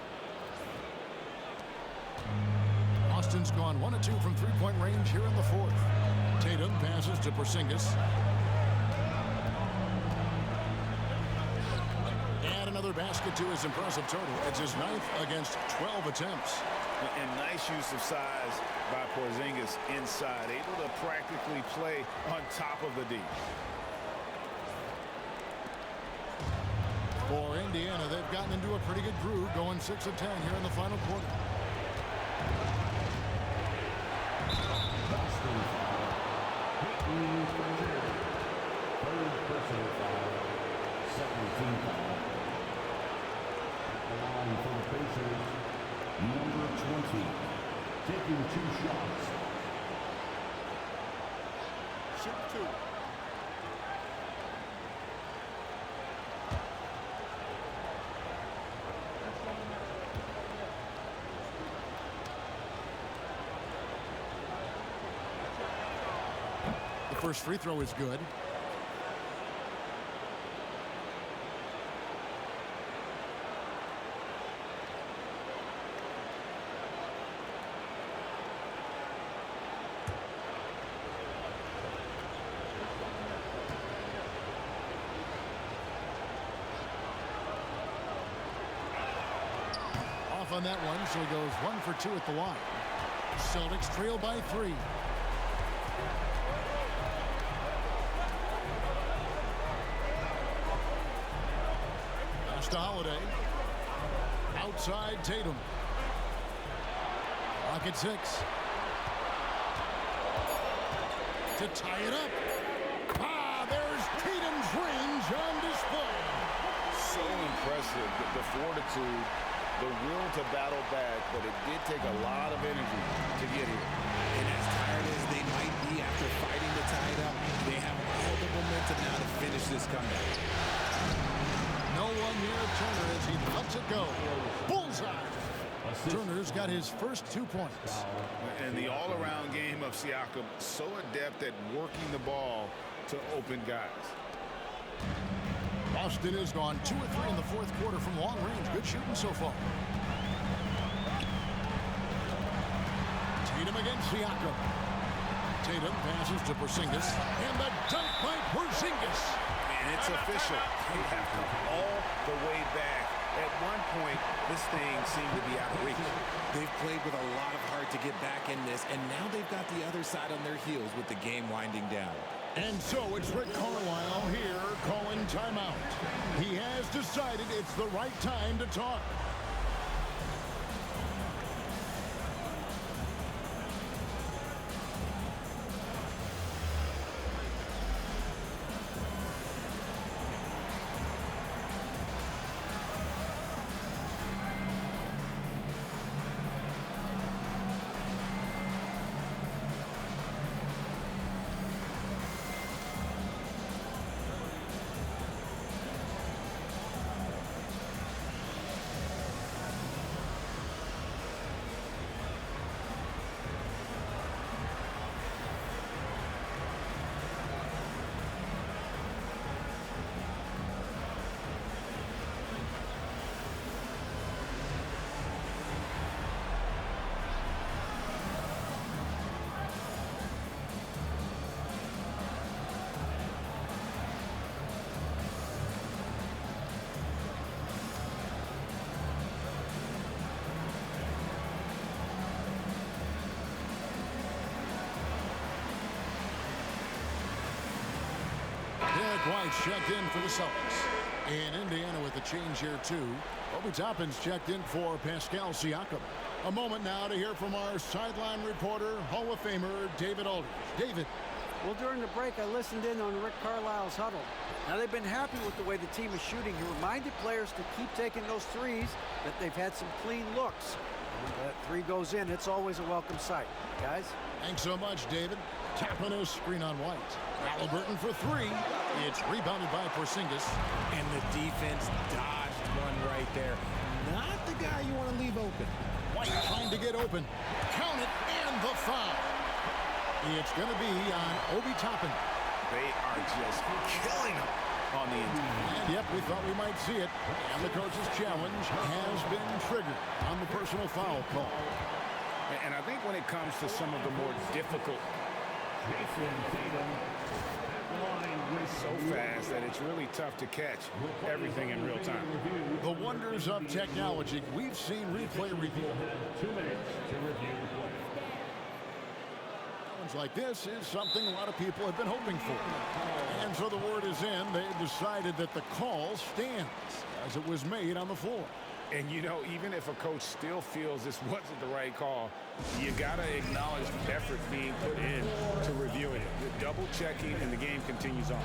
Austin's gone 1 of 2 from three-point range here in the 4th. Tatum passes to Porzingis. And another basket to his impressive total. It's his 9th against 12 attempts. And nice use of size by Porzingis inside, able to practically play on top of the D. For Indiana, they've gotten into a pretty good groove, going 6 of 10 here in the final quarter. Third personal foul, 17th foul. At the line for the Pacers, number 20, taking 2 shots. Shoot 2. The first free throw is good. Off on that one, so he goes 1 for 2 at the line. Celtics trail by 3. To Holiday. Outside Tatum. Rocket 6. To tie it up. There's Tatum's range on display. So impressive, the fortitude, the will to battle back, but it did take a lot of energy to get here. And as tired as they might be after fighting to tie it up, they have all the momentum now to finish this comeback. No one near Turner as he lets it go. Bullseye. Turner's got his first 2 points. And the all-around game of Siakam, so adept at working the ball to open guys. Austin has gone 2 of 3 in the 4th quarter from long range. Good shooting so far. Tatum against Siakam. Tatum passes to Porzingis. And the dunk by Porzingis. And it's official. They have come all the way back. At one point, this thing seemed to be out of reach. They've played with a lot of heart to get back in this, and now they've got the other side on their heels with the game winding down. And so it's Rick Carlisle here calling timeout. He has decided it's the right time to talk. White checked in for the Celtics. In Indiana with the change here, too. Obi Toppin's checked in for Pascal Siakam. A moment now to hear from our sideline reporter, Hall of Famer David Aldridge. David. Well, during the break, I listened in on Rick Carlisle's huddle. Now, they've been happy with the way the team is shooting. He reminded players to keep taking those threes, that they've had some clean looks. When that three goes in, it's always a welcome sight. Guys? Thanks so much, David. Tapping a screen on White. Haliburton for three. It's rebounded by Porzingis. And the defense dodged one right there. Not the guy you want to leave open. White trying to get open. Count it, and the foul. It's going to be on Obi Toppin. They are just killing him on the inside. And yep, we thought we might see it. And the coach's challenge has been triggered on the personal foul call. And I think when it comes to some of the more difficult, so fast that it's really tough to catch everything in real time. The wonders of technology. We've seen replay review. 2 minutes to review the play. Challenge like this is something a lot of people have been hoping for. And so the word is in. They've decided that the call stands as it was made on the floor. And, you know, even if a coach still feels this wasn't the right call, you got to acknowledge the effort being put in to reviewing it. The double checking, and the game continues on.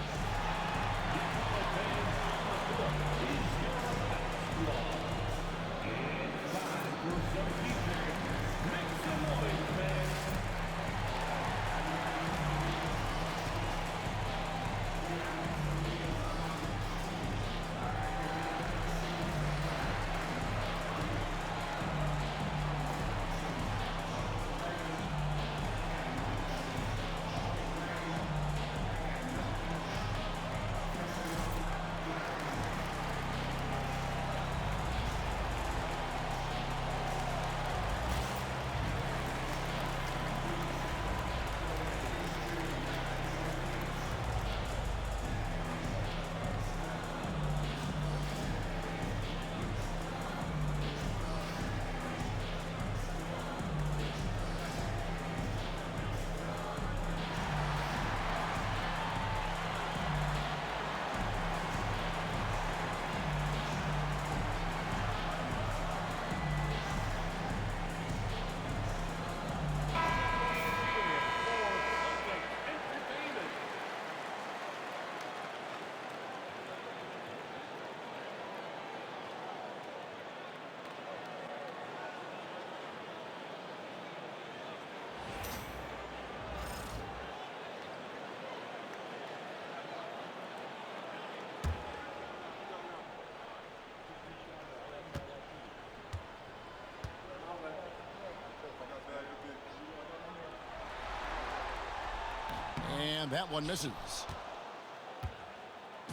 And that one misses.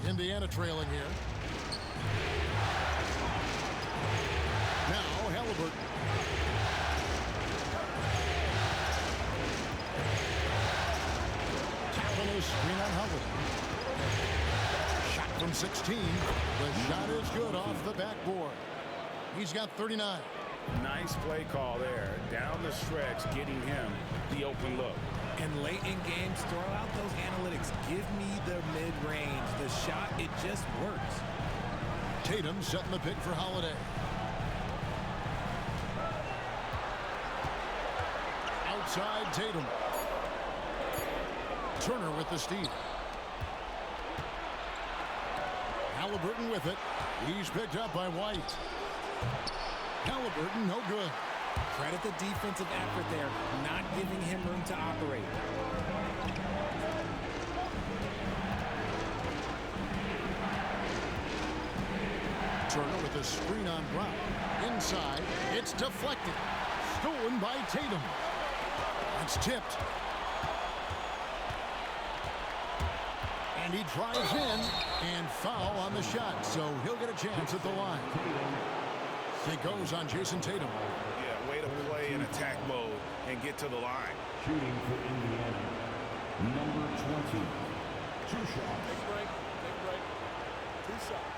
Indiana trailing here. Now Haliburton. Tapping his screen on Haliburton. Shot from 16. The shot is good off the backboard. He's got 39. Nice play call there. Down the stretch, getting him the open look. And late in games, throw out those analytics. Give me the mid-range. The shot, it just works. Tatum setting the pick for Holiday. Outside Tatum. Turner with the steal. Haliburton with it. He's picked up by White. Haliburton, no good. Credit the defensive effort there, not giving him room to operate. Turner with a screen on Brown. Inside, it's deflected. Stolen by Tatum. It's tipped. And he drives in and foul on the shot, so he'll get a chance at the line. It goes on Jason Tatum. Yeah, way to play in attack mode and get to the line. Shooting for Indiana, number 20. 2 shots. Take break. 2 shots.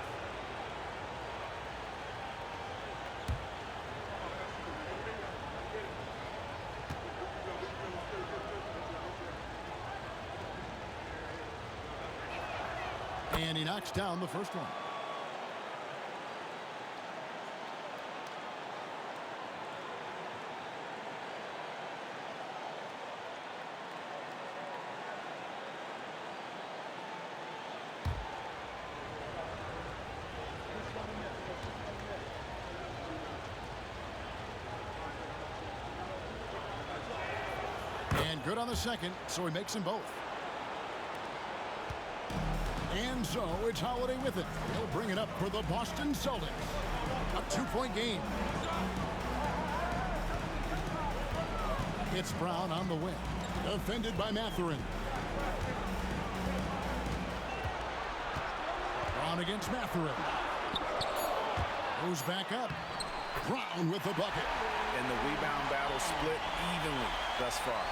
And he knocks down the first one. And good on the second, so he makes them both. And so it's Holiday with it. He'll bring it up for the Boston Celtics. A 2-point game. It's Brown on the wing. Defended by Mathurin. Brown against Mathurin. Goes back up. Brown with the bucket. And the rebound battle split evenly thus far.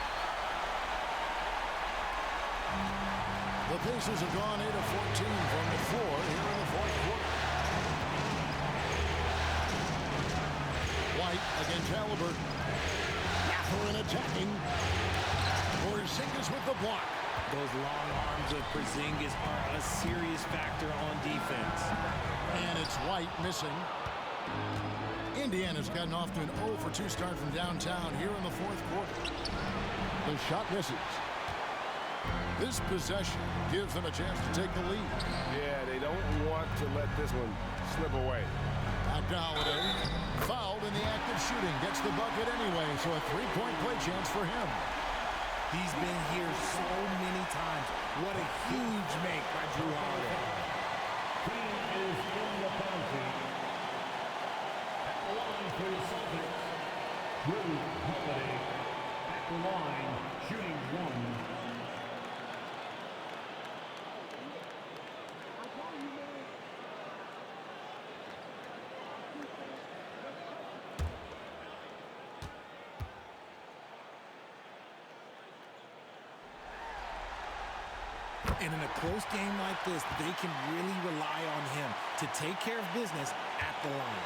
The Pacers have gone 8 of 14 from the floor here in the fourth quarter. White against Haliburton. Mathurin attacking. Porzingis with the block. Those long arms of Porzingis are a serious factor on defense. And it's White missing. Indiana's gotten off to an 0 for 2 start from downtown here in the fourth quarter. The shot misses. This possession gives them a chance to take the lead. Yeah, they don't want to let this one slip away. Back to Holiday. Fouled in the act of shooting. Gets the bucket anyway, so a 3-point play chance for him. He's been here so many times. What a huge make by Drew Holiday. Team is in the penalty. At the line for the Celtics, Drew Holiday. At the line, shooting 1. And in a close game like this, they can really rely on him to take care of business at the line.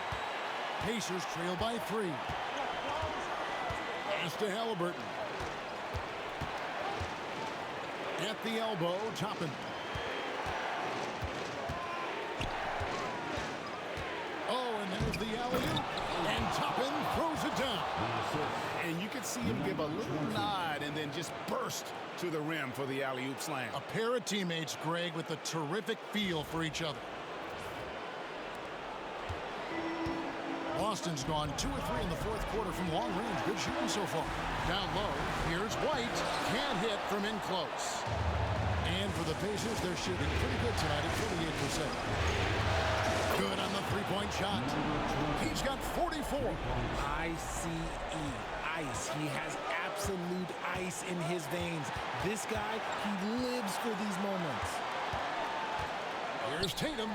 Pacers trail by 3. Pass to Haliburton. At the elbow, Toppin. Oh, and there's the alley-oop. And Toppin throws it down. And you can see him give a little nod and then just burst to the rim for the alley-oop slam. A pair of teammates, Greg, with a terrific feel for each other. Boston's gone 2 or 3 in the fourth quarter from long range. Good shooting so far. Down low, here's White. Can't hit from in close. And for the Pacers, they're shooting pretty good tonight at 48%. Good on the 3-point shot. He's got 44. ICE, ice. He has absolute ice in his veins. This guy, he lives for these moments. Here's Tatum.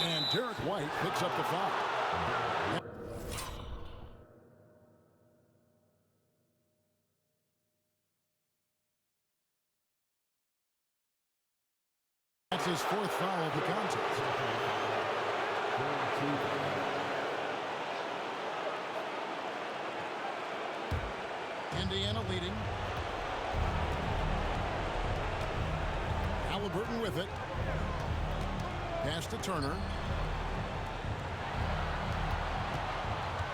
And Derek White picks up the foul. That's his fourth foul of the contest. Indiana leading. Haliburton with it. Pass to Turner.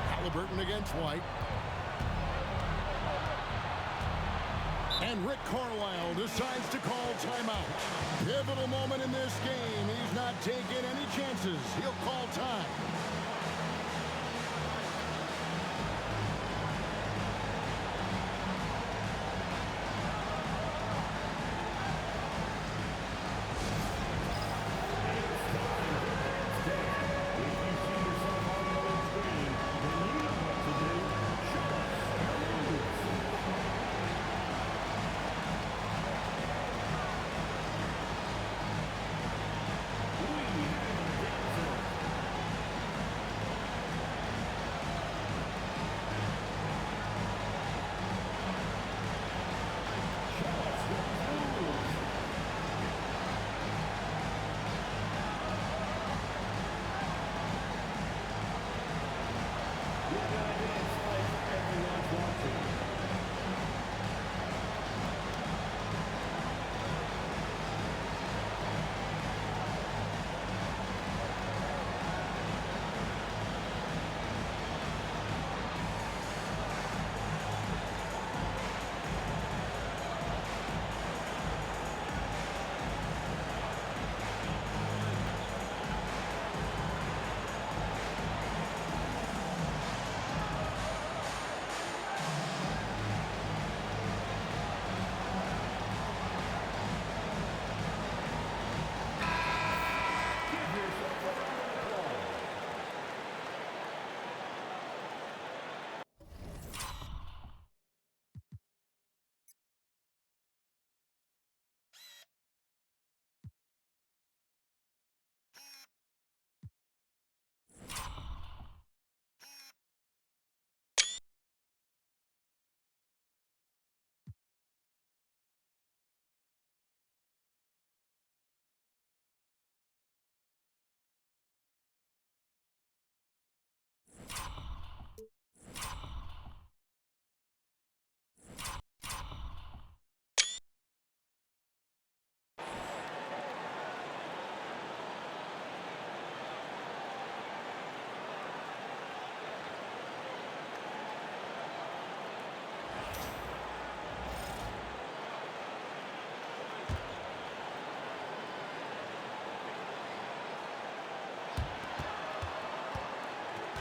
Haliburton against White. And Rick Carlisle decides to call timeout. Pivotal moment in this game. He's not taking any chances. He'll call time.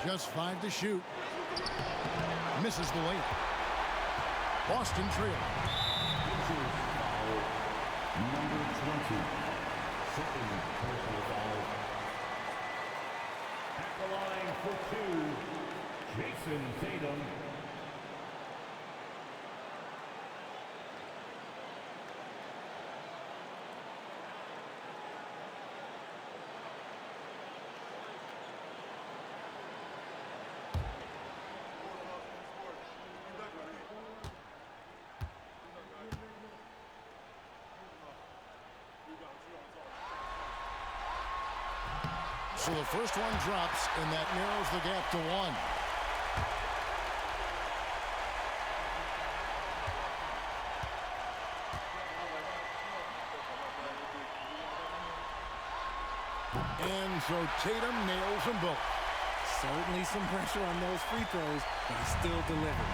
Just 5 to shoot. Misses the layup. Boston trail. Number 20. Second personal foul. At the line for 2, Jason Tatum. So the first one drops, and that narrows the gap to 1. And so Tatum nails them both. Certainly some pressure on those free throws, but he still delivered.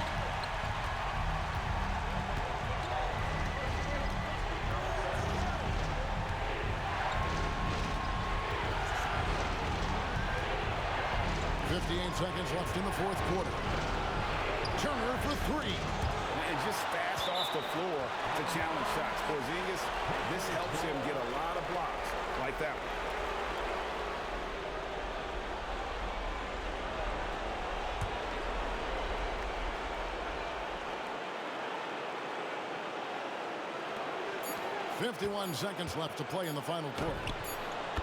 Seconds left in the fourth quarter. Turner for 3. And just fast off the floor to challenge shots. Porzingis, this helps him get a lot of blocks like that one. .51 seconds left to play in the final quarter.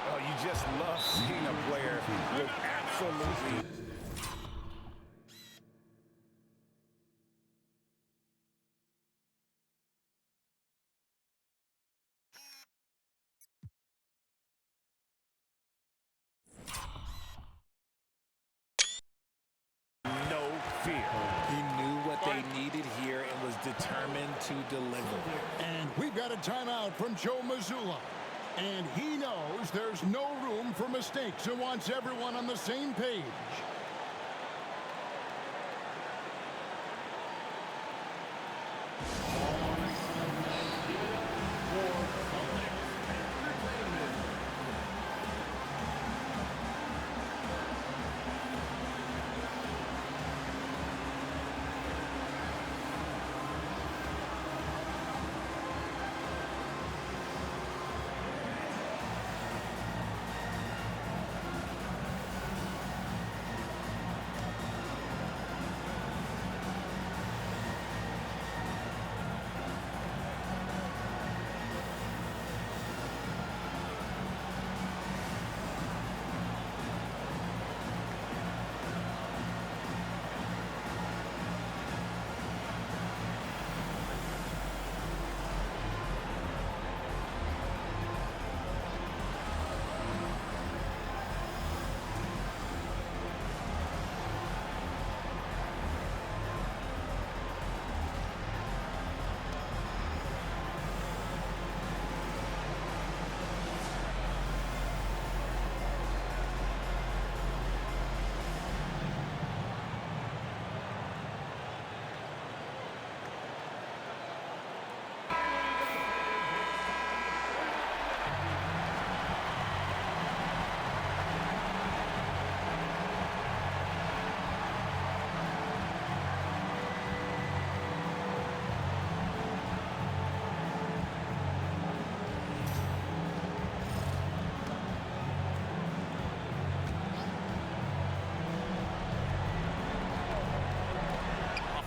Oh, you just love seeing a player with absolutely to deliver. And we've got a timeout from Joe Mazzulla. And he knows there's no room for mistakes and wants everyone on the same page.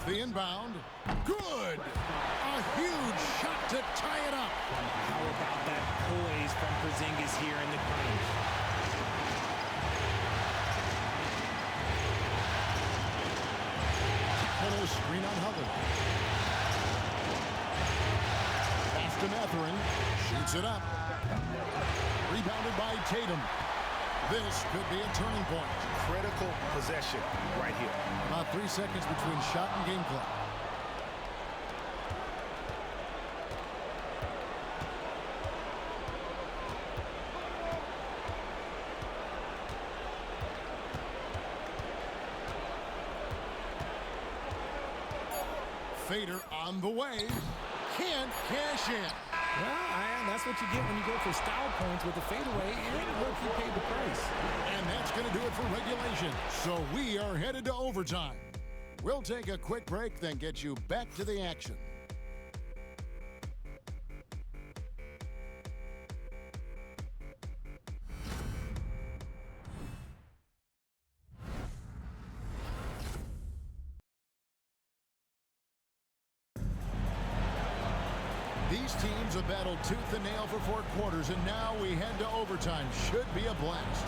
The inbound. Good. A huge shot to tie it up. How about that poise from Porzingis here in the crunch? Little screen on Hubbard. Pass to Mathurin. Shoots it up. Rebounded by Tatum. This could be a turning point. Critical possession right here. About 3 seconds between shot and game clock. Fader on the way. Can't cash in. Well, that's what you get when you go for style points with the fadeaway, and look, you paid the price. And that's going to do it for regulation. So we are headed to overtime. We'll take a quick break, then get you back to the action. These teams have battled tooth and nail for 4 quarters, and now we head to overtime. Should be a blast.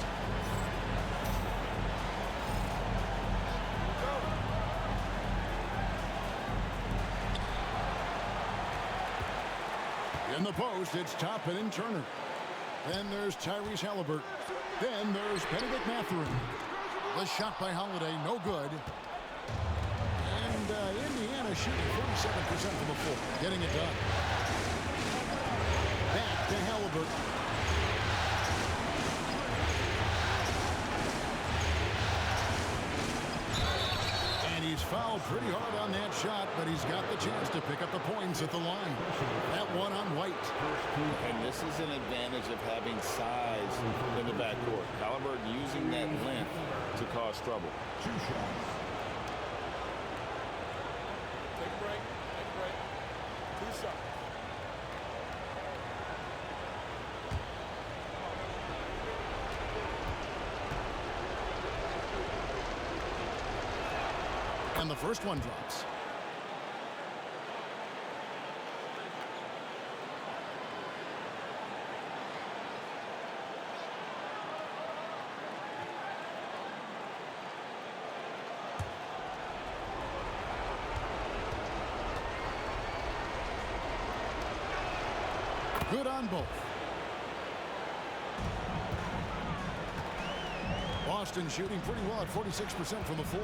In the post, it's Toppin and Turner. Then there's Tyrese Haliburton. Then there's Benedict Mathurin. The shot by Holiday, no good. And Indiana shooting 47% from the floor, getting it done. Back to Haliburton. And he's fouled pretty hard on that shot, but he's got the chance to pick up the points at the line. That one on White. And this is an advantage of having size in the backcourt. Haliburton using that length to cause trouble. 2 shots. Take a break. Take a break. 2 shots. And the first one drops. Good on both. Boston shooting pretty well at 46% from the floor.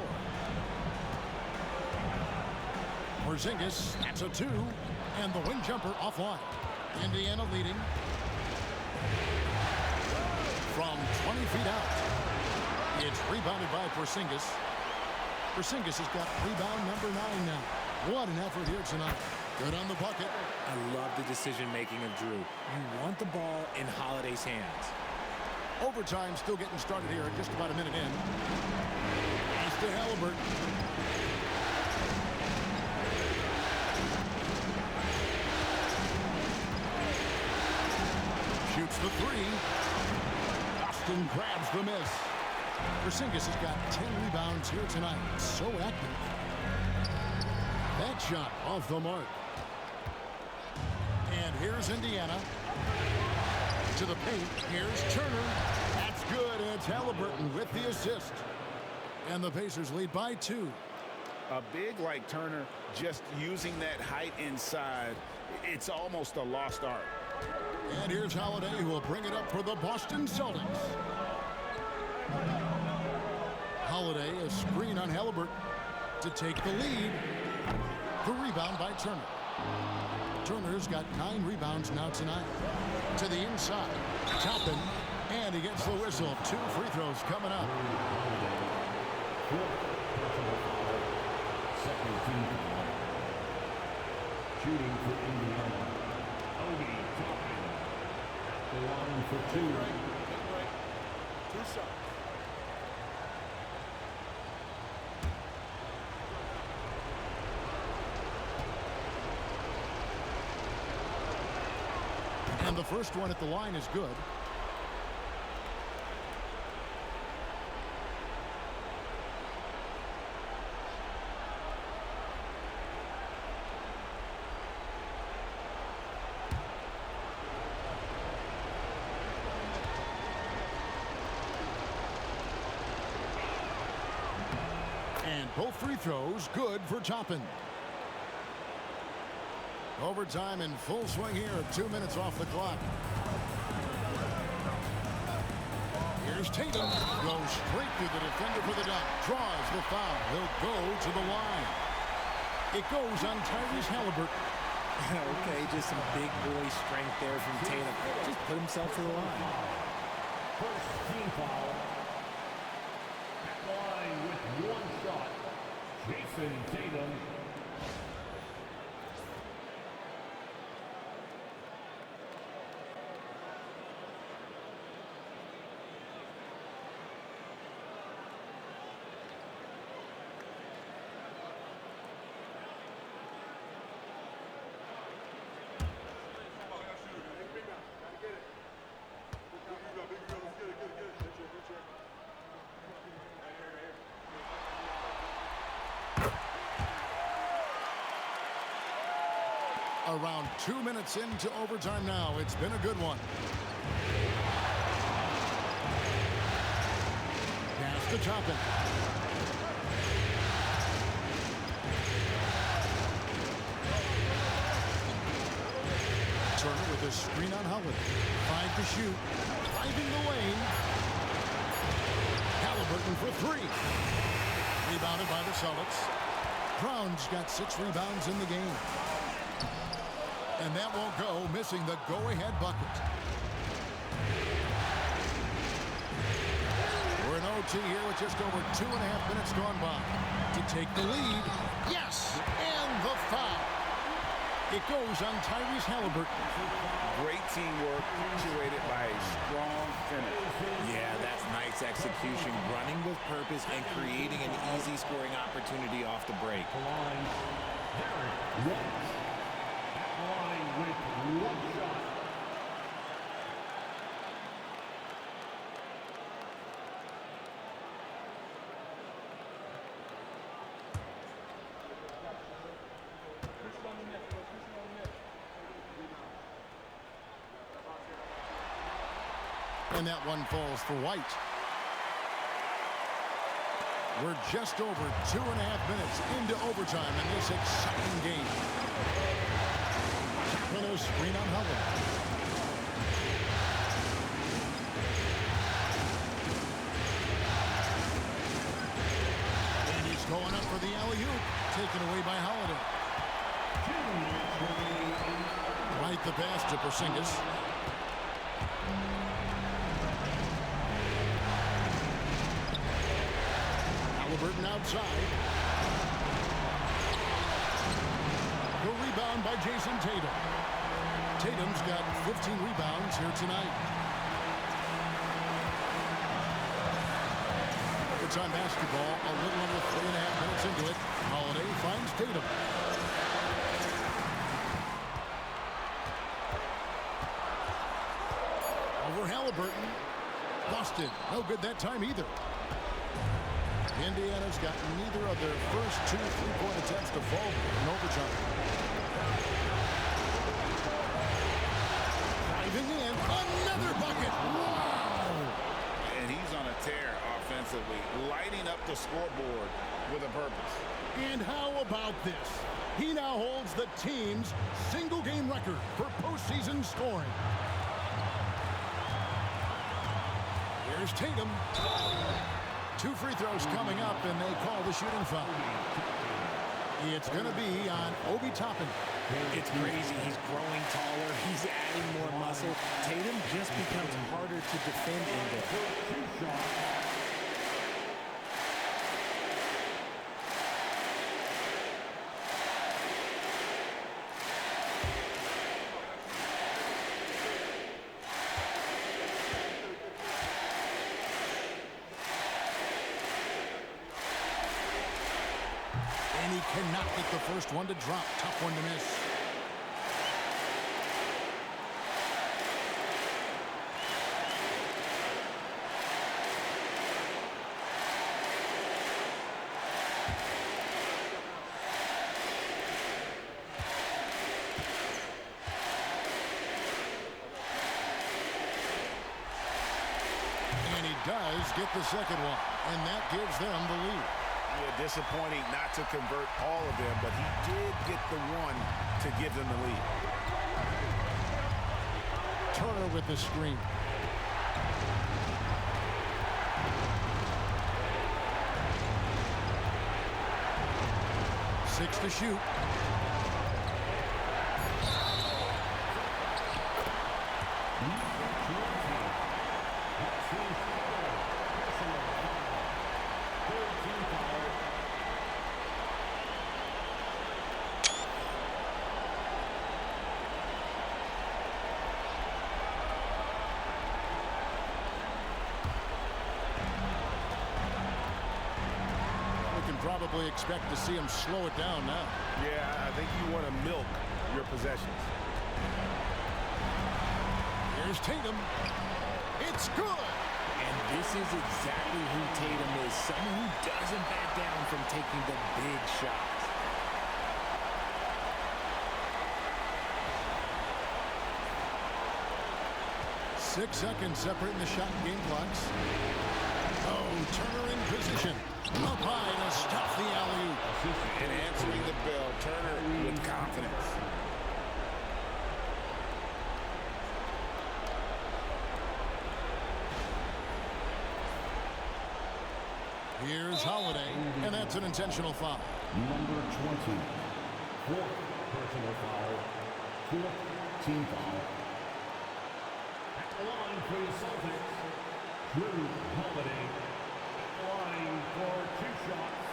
Porzingis, that's a 2. And the wing jumper offline. Indiana leading from 20 feet out. It's rebounded by Porzingis. Porzingis has got rebound number 9 now. What an effort here tonight. Good on the bucket. I love the decision-making of Drew. You want the ball in Holiday's hands. Overtime still getting started here, just about a minute in. Pass to Haliburton. Shoots the 3. Boston grabs the miss. Porzingis has got 10 rebounds here tonight. So active. That shot off the mark. And here's Indiana. To the paint. Here's Turner. That's good. And it's Haliburton with the assist. And the Pacers lead by 2. A big like Turner, just using that height inside, it's almost a lost art. And here's Holiday, who will bring it up for the Boston Celtics. Holiday, a screen on Haliburton to take the lead. The rebound by Turner. Turner's got 9 rebounds now tonight. To the inside. Toppin. And he gets the whistle. 2 free throws coming up. Second team foul. Shooting for Indiana. Obi Toppin at the line for 2. Two shots. And the first one at the line is good. And both free throws good for Toppin. Overtime in full swing here. 2 minutes off the clock. Here's Tatum. Goes straight through the defender for the dunk. Draws the foul. He'll go to the line. It goes on Tyrese Haliburton. Okay, just some big boy strength there from Tatum. Just put himself to the line. First team foul. At the line with 1 shot. Jason Tatum. Around 2 minutes into overtime now. It's been a good one. Pass to Toppin. Turner with a screen on Holiday. 5 to shoot. Driving the lane. Haliburton for 3. Rebounded by the Celtics. Brown's got 6 rebounds in the game. And that won't go, missing the go-ahead bucket. We're in OT here with just over 2.5 minutes gone by. To take the lead, yes, and the foul. It goes on Tyrese Haliburton. Great teamwork, punctuated by a strong finish. Yeah, that's nice execution, running with purpose and creating an easy scoring opportunity off the break. The line. Derek White. Line with 1 shot. And that one falls for White. We're just over 2.5 minutes into overtime in this exciting game. Capello's screen on Holiday. And he's going up for the alley-oop, taken away by Holiday. Right the pass to Porzingis. Haliburton outside. The rebound by Jason Tatum. Tatum's got 15 rebounds here tonight. Overtime basketball, a little under 3.5 minutes into it. Holiday finds Tatum. Over Haliburton. Busted. No good that time either. Indiana's got neither of their first 2 3-point attempts to fall in overtime. Driving in. Another bucket. Wow. And he's on a tear offensively, lighting up the scoreboard with a purpose. And how about this? He now holds the team's single-game record for postseason scoring. Here's Tatum. 2 free throws coming up, and they call the shooting foul. It's going to be on Obi Toppin. It's crazy. He's growing taller. He's adding more muscle. Tatum just becomes harder to defend in there. And he cannot get the first one to drop. Tough one to miss. And he does get the second one. And that gives them the lead. Yeah, disappointing not to convert all of them, but he did get the one to give them the lead. Turner with the screen. Six to shoot. Probably expect to see him slow it down now. Yeah, I think you want to milk your possessions. Here's Tatum. It's good. And this is exactly who Tatum is. Someone who doesn't back down from taking the big shots. Six seconds separating the shot and game clocks. Oh, Turner in position. Up high to stuff the alley-oop. And answering the bell, Turner with confidence. Here's Holiday, and that's an intentional foul. Number 20. 4th personal foul. 4th team foul. At the line for the Celtics, Drew Holiday. Line for 2 shots.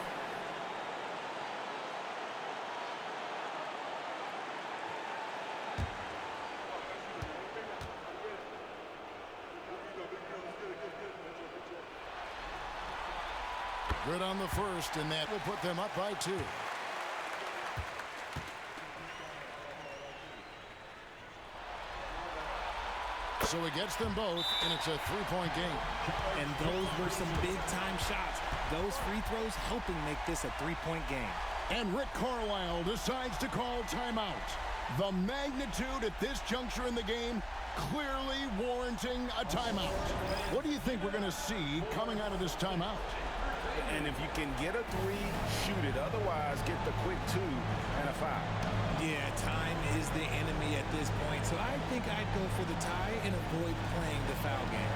Good on the first, and that will put them up by 2. So he gets them both, and it's a 3-point game. And those were some big-time shots. Those free throws helping make this a 3-point game. And Rick Carlisle decides to call timeout. The magnitude at this juncture in the game clearly warranting a timeout. What do you think we're going to see coming out of this timeout? And if you can get a 3, shoot it. Otherwise, get the quick 2 and a foul. Yeah, time is the enemy at this point, so I think I'd go for the tie and avoid playing the foul game.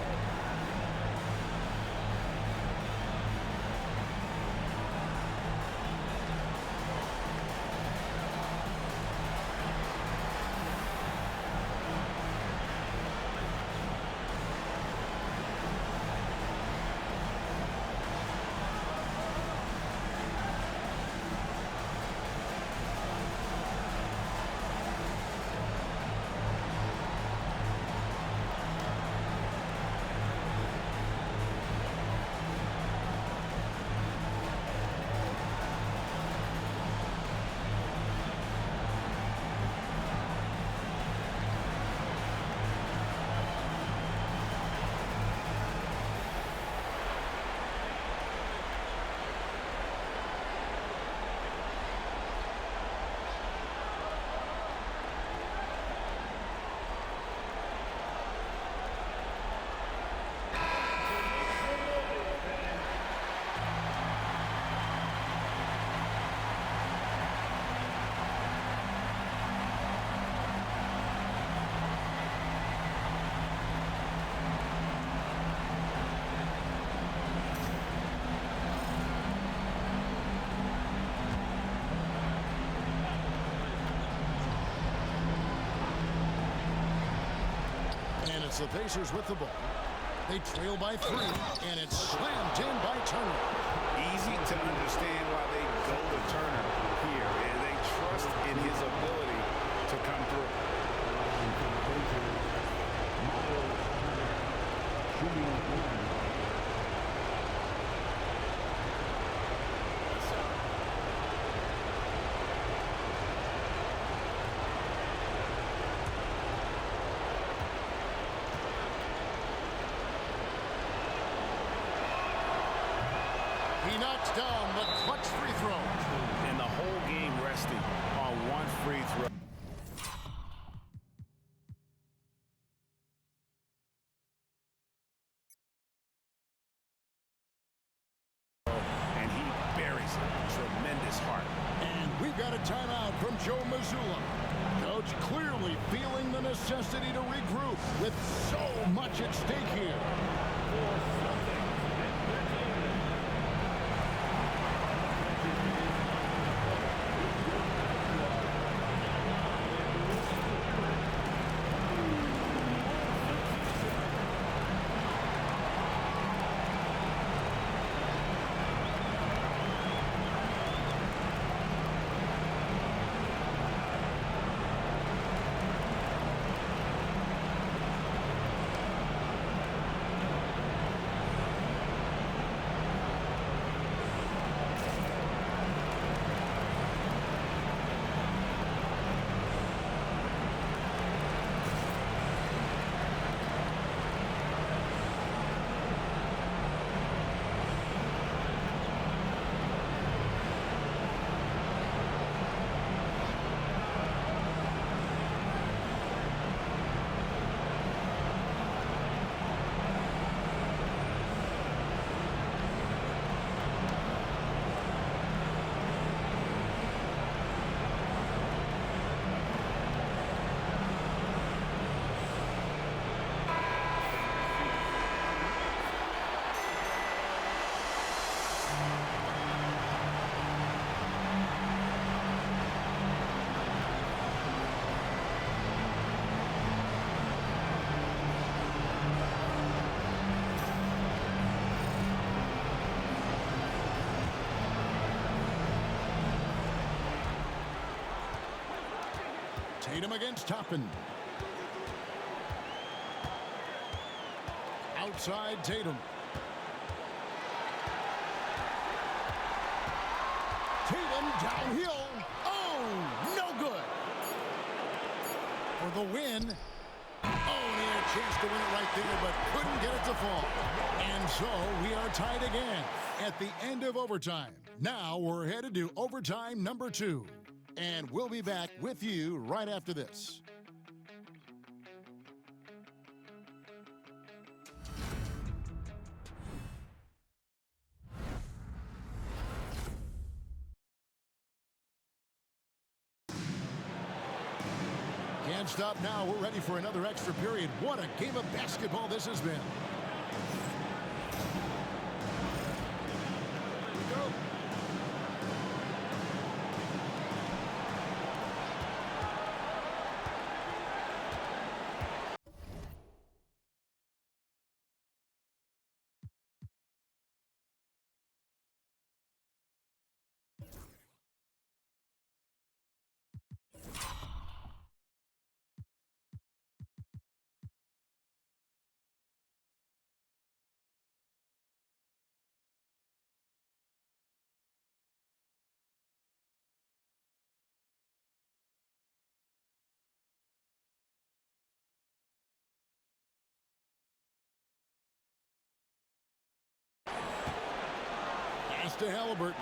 It's the Pacers with the ball. They trail by 3, and it's slammed in by Turner. Easy to understand why they go to Turner here, and they trust in his ability to come through. He knocks down the clutch free throw. And the whole game resting on one free throw. And he buries it. Tremendous heart. And we've got a timeout from Joe Mazzulla. Coach clearly feeling the necessity to regroup with so much at stake here. Tatum against Toppin. Outside Tatum. Tatum downhill. Oh, no good. For the win. Oh, he had a chance to win it right there, but couldn't get it to fall. And so we are tied again at the end of overtime. Now we're headed to overtime number 2. And we'll be back with you right after this. Can't stop now. We're ready for another extra period. What a game of basketball this has been. To Haliburton.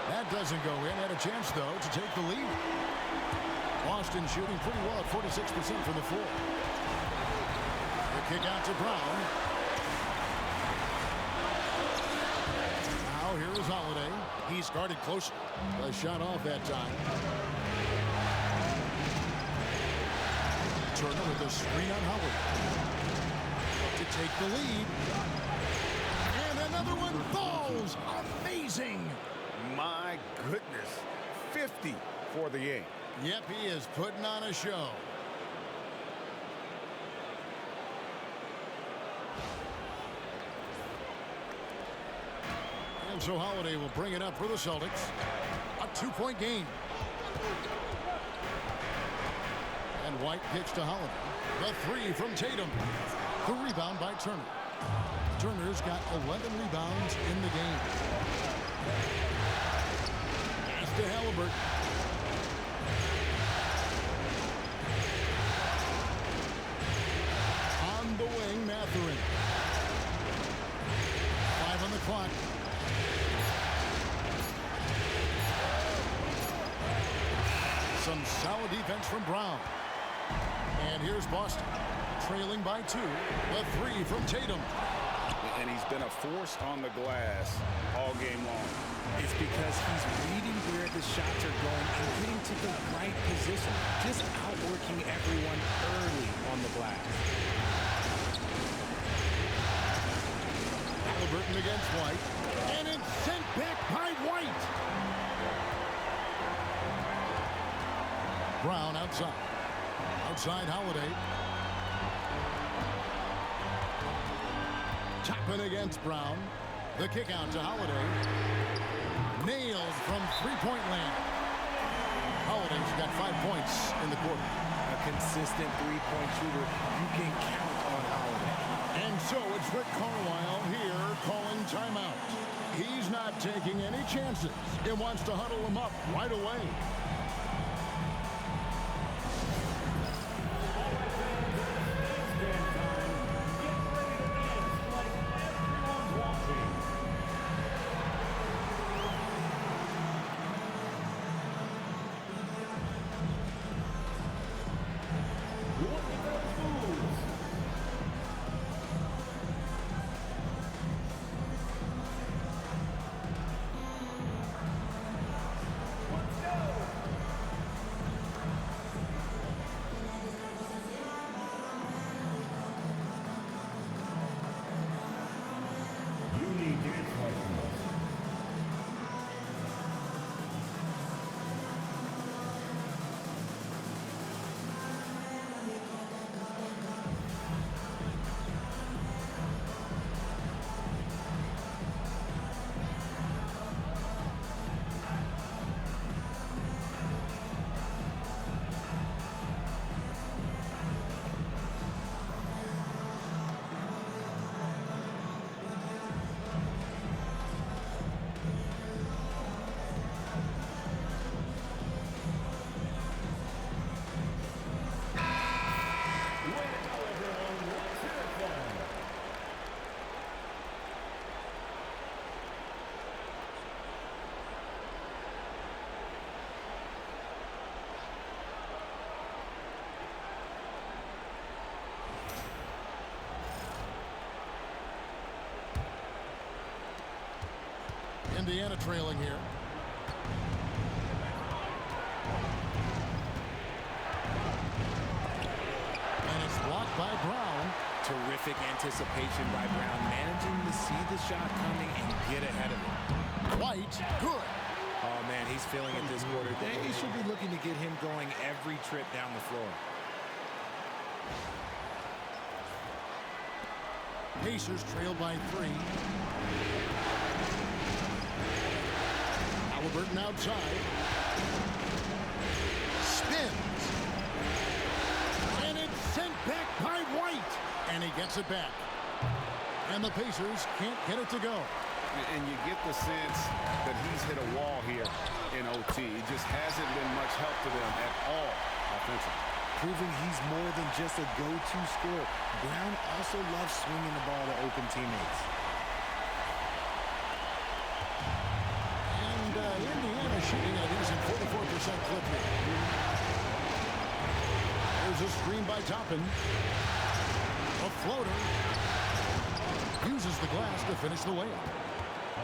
That doesn't go in. Had a chance, though, to take the lead. Boston shooting pretty well at 46% from the floor. The kick out to Brown. Now here is Holiday. He's guarded closer. The shot off that time. Turner with a screen on Howard to take the lead. And Another one falls. Amazing. My goodness. 50 for the game. Yep, he is putting on a show. And so Holiday will bring it up for the Celtics. A 2-point game. And White pitch to Holiday. The three from Tatum. The rebound by Turner. Turner's got 11 rebounds in the game. Pass to Haliburton. On the wing, Mathurin. 5 on the clock. Some solid defense from Brown. And here's Boston, trailing by 2. The three from Tatum. And he's been a force on the glass all game long. It's because he's reading where the shots are going and getting to the right position. Just outworking everyone early on the glass. Haliburton against White. And it's sent back by White. Brown outside. Outside Holiday. Chapman against Brown. The kick out to Holiday. Nailed from three-point land. Holiday's got 5 points in the quarter. A consistent three-point shooter. You can count on Holiday. And so it's Rick Carlisle here calling timeout. He's not taking any chances. He wants to huddle him up right away. Indiana trailing here. And it's blocked by Brown. Terrific anticipation by Brown, managing to see the shot coming and get ahead of it. White, good. Oh, man, he's feeling it this quarter. They should be looking to get him going every trip down the floor. Pacers trail by 3. Haliburton outside. Spins. And it's sent back by White. And he gets it back. And the Pacers can't get it to go. And you get the sense that he's hit a wall here in OT. It just hasn't been much help to them at all offensively. Proving he's more than just a go-to scorer. Brown also loves swinging the ball to open teammates. And Indiana shooting at a decent 44% clip here. There's a screen by Toppin. A floater. Uses the glass to finish the layup.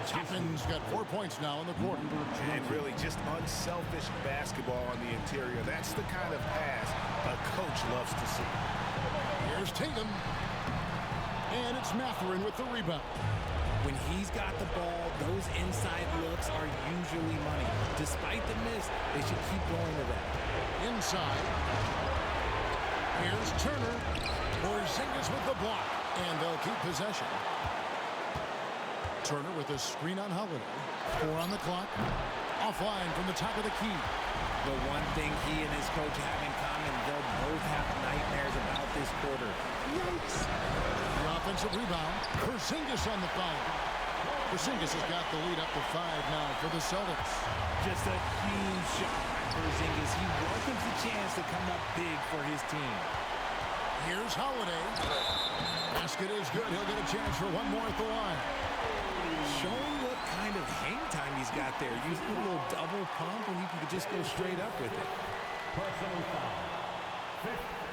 Toppin's got 4 points now in the quarter. And really just unselfish basketball on the interior. That's the kind of pass a coach loves to see. Here's Tatum. And it's Mathurin with the rebound. When he's got the ball, those inside looks are usually money. Despite the miss, they should keep going to that. Inside. Here's Turner. Porzingis with the block, and they'll keep possession. Turner with a screen on Holiday. 4 on the clock. Offline from the top of the key. The one thing he and his coach have in common, they'll both have nightmares about this quarter. Yikes. The offensive rebound. Porzingis on the foul. Porzingis has got the lead up to 5 now for the Celtics. Just a huge shot by Porzingis. He welcomes the chance to come up big for his team. Here's Holiday. Basket is good. He'll get a chance for one more at the line. Showing what kind of hang time he's got there. Using a little double pump when you can just go straight up with it. Personal foul.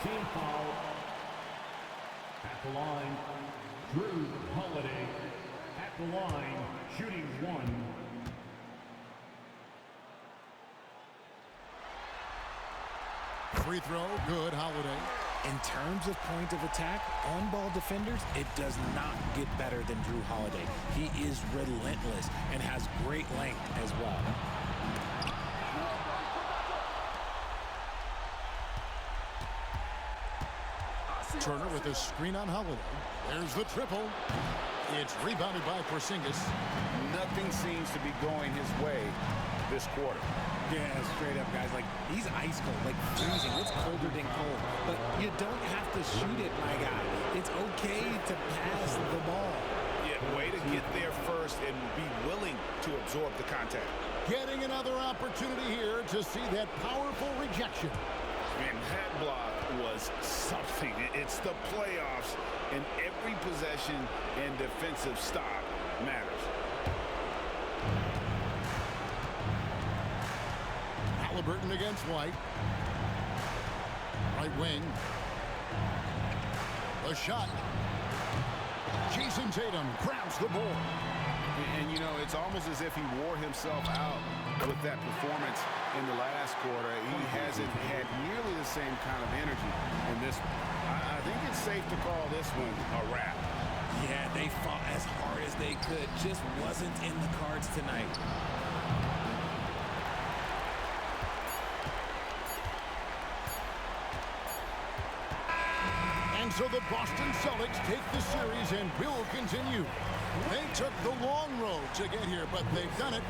15 foul. At the line, Drew Holiday. At the line, shooting 1. Free throw, good, Holiday. In terms of point of attack, on-ball defenders, it does not get better than Drew Holiday. He is relentless and has great length as well. Turner with a screen on Holiday. There's the triple. It's rebounded by Porzingis. Nothing seems to be going his way this quarter. Yeah, straight up, guys. Like, he's ice cold, like freezing. It's colder than cold. But you don't have to shoot it, my guy. It's okay to pass the ball. Yeah, way to get there first and be willing to absorb the contact. Getting another opportunity here to see that powerful rejection. And that block was something. It's the playoffs, and every possession and defensive stop matters. Haliburton against White. Right wing. A shot. Jason Tatum grabs the ball. And, you know, it's almost as if he wore himself out with that performance in the last quarter. He hasn't had nearly the same kind of energy in this one. I think it's safe to call this one a wrap. Yeah, they fought as hard as they could. Just wasn't in the cards tonight. And so the Boston Celtics take the series and will continue. They took the long road to get here, but they've done it.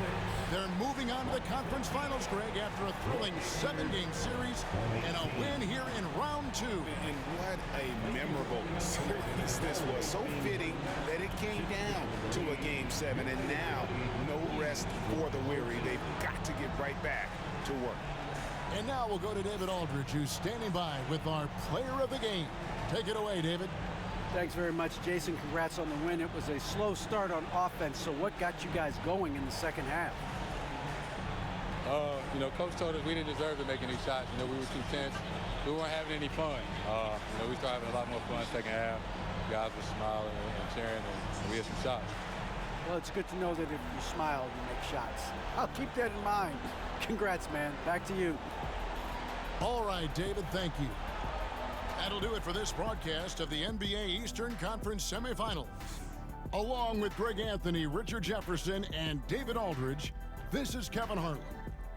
They're moving on to the conference finals, Greg, after a thrilling 7-game series and a win here in round 2. And what a memorable series this was. So fitting that it came down to a Game 7, and now no rest for the weary. They've got to get right back to work. And now we'll go to David Aldridge, who's standing by with our player of the game. Take it away, David. Thanks very much, Jason. Congrats on the win. It was a slow start on offense, so what got you guys going in the second half? You know, Coach told us we didn't deserve to make any shots. You know, we were too tense. We weren't having any fun. You know, we started having a lot more fun second half. Guys were smiling and cheering, and we had some shots. Well, it's good to know that if you smile, you make shots. I'll keep that in mind. Congrats, man. Back to you. All right, David, thank you. That'll do it for this broadcast of the NBA Eastern Conference Semifinals. Along with Greg Anthony, Richard Jefferson, and David Aldridge, this is Kevin Harlan.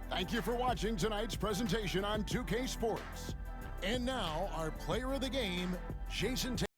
Thank you for watching tonight's presentation on 2K Sports. And now, our player of the game, Jason Tatum.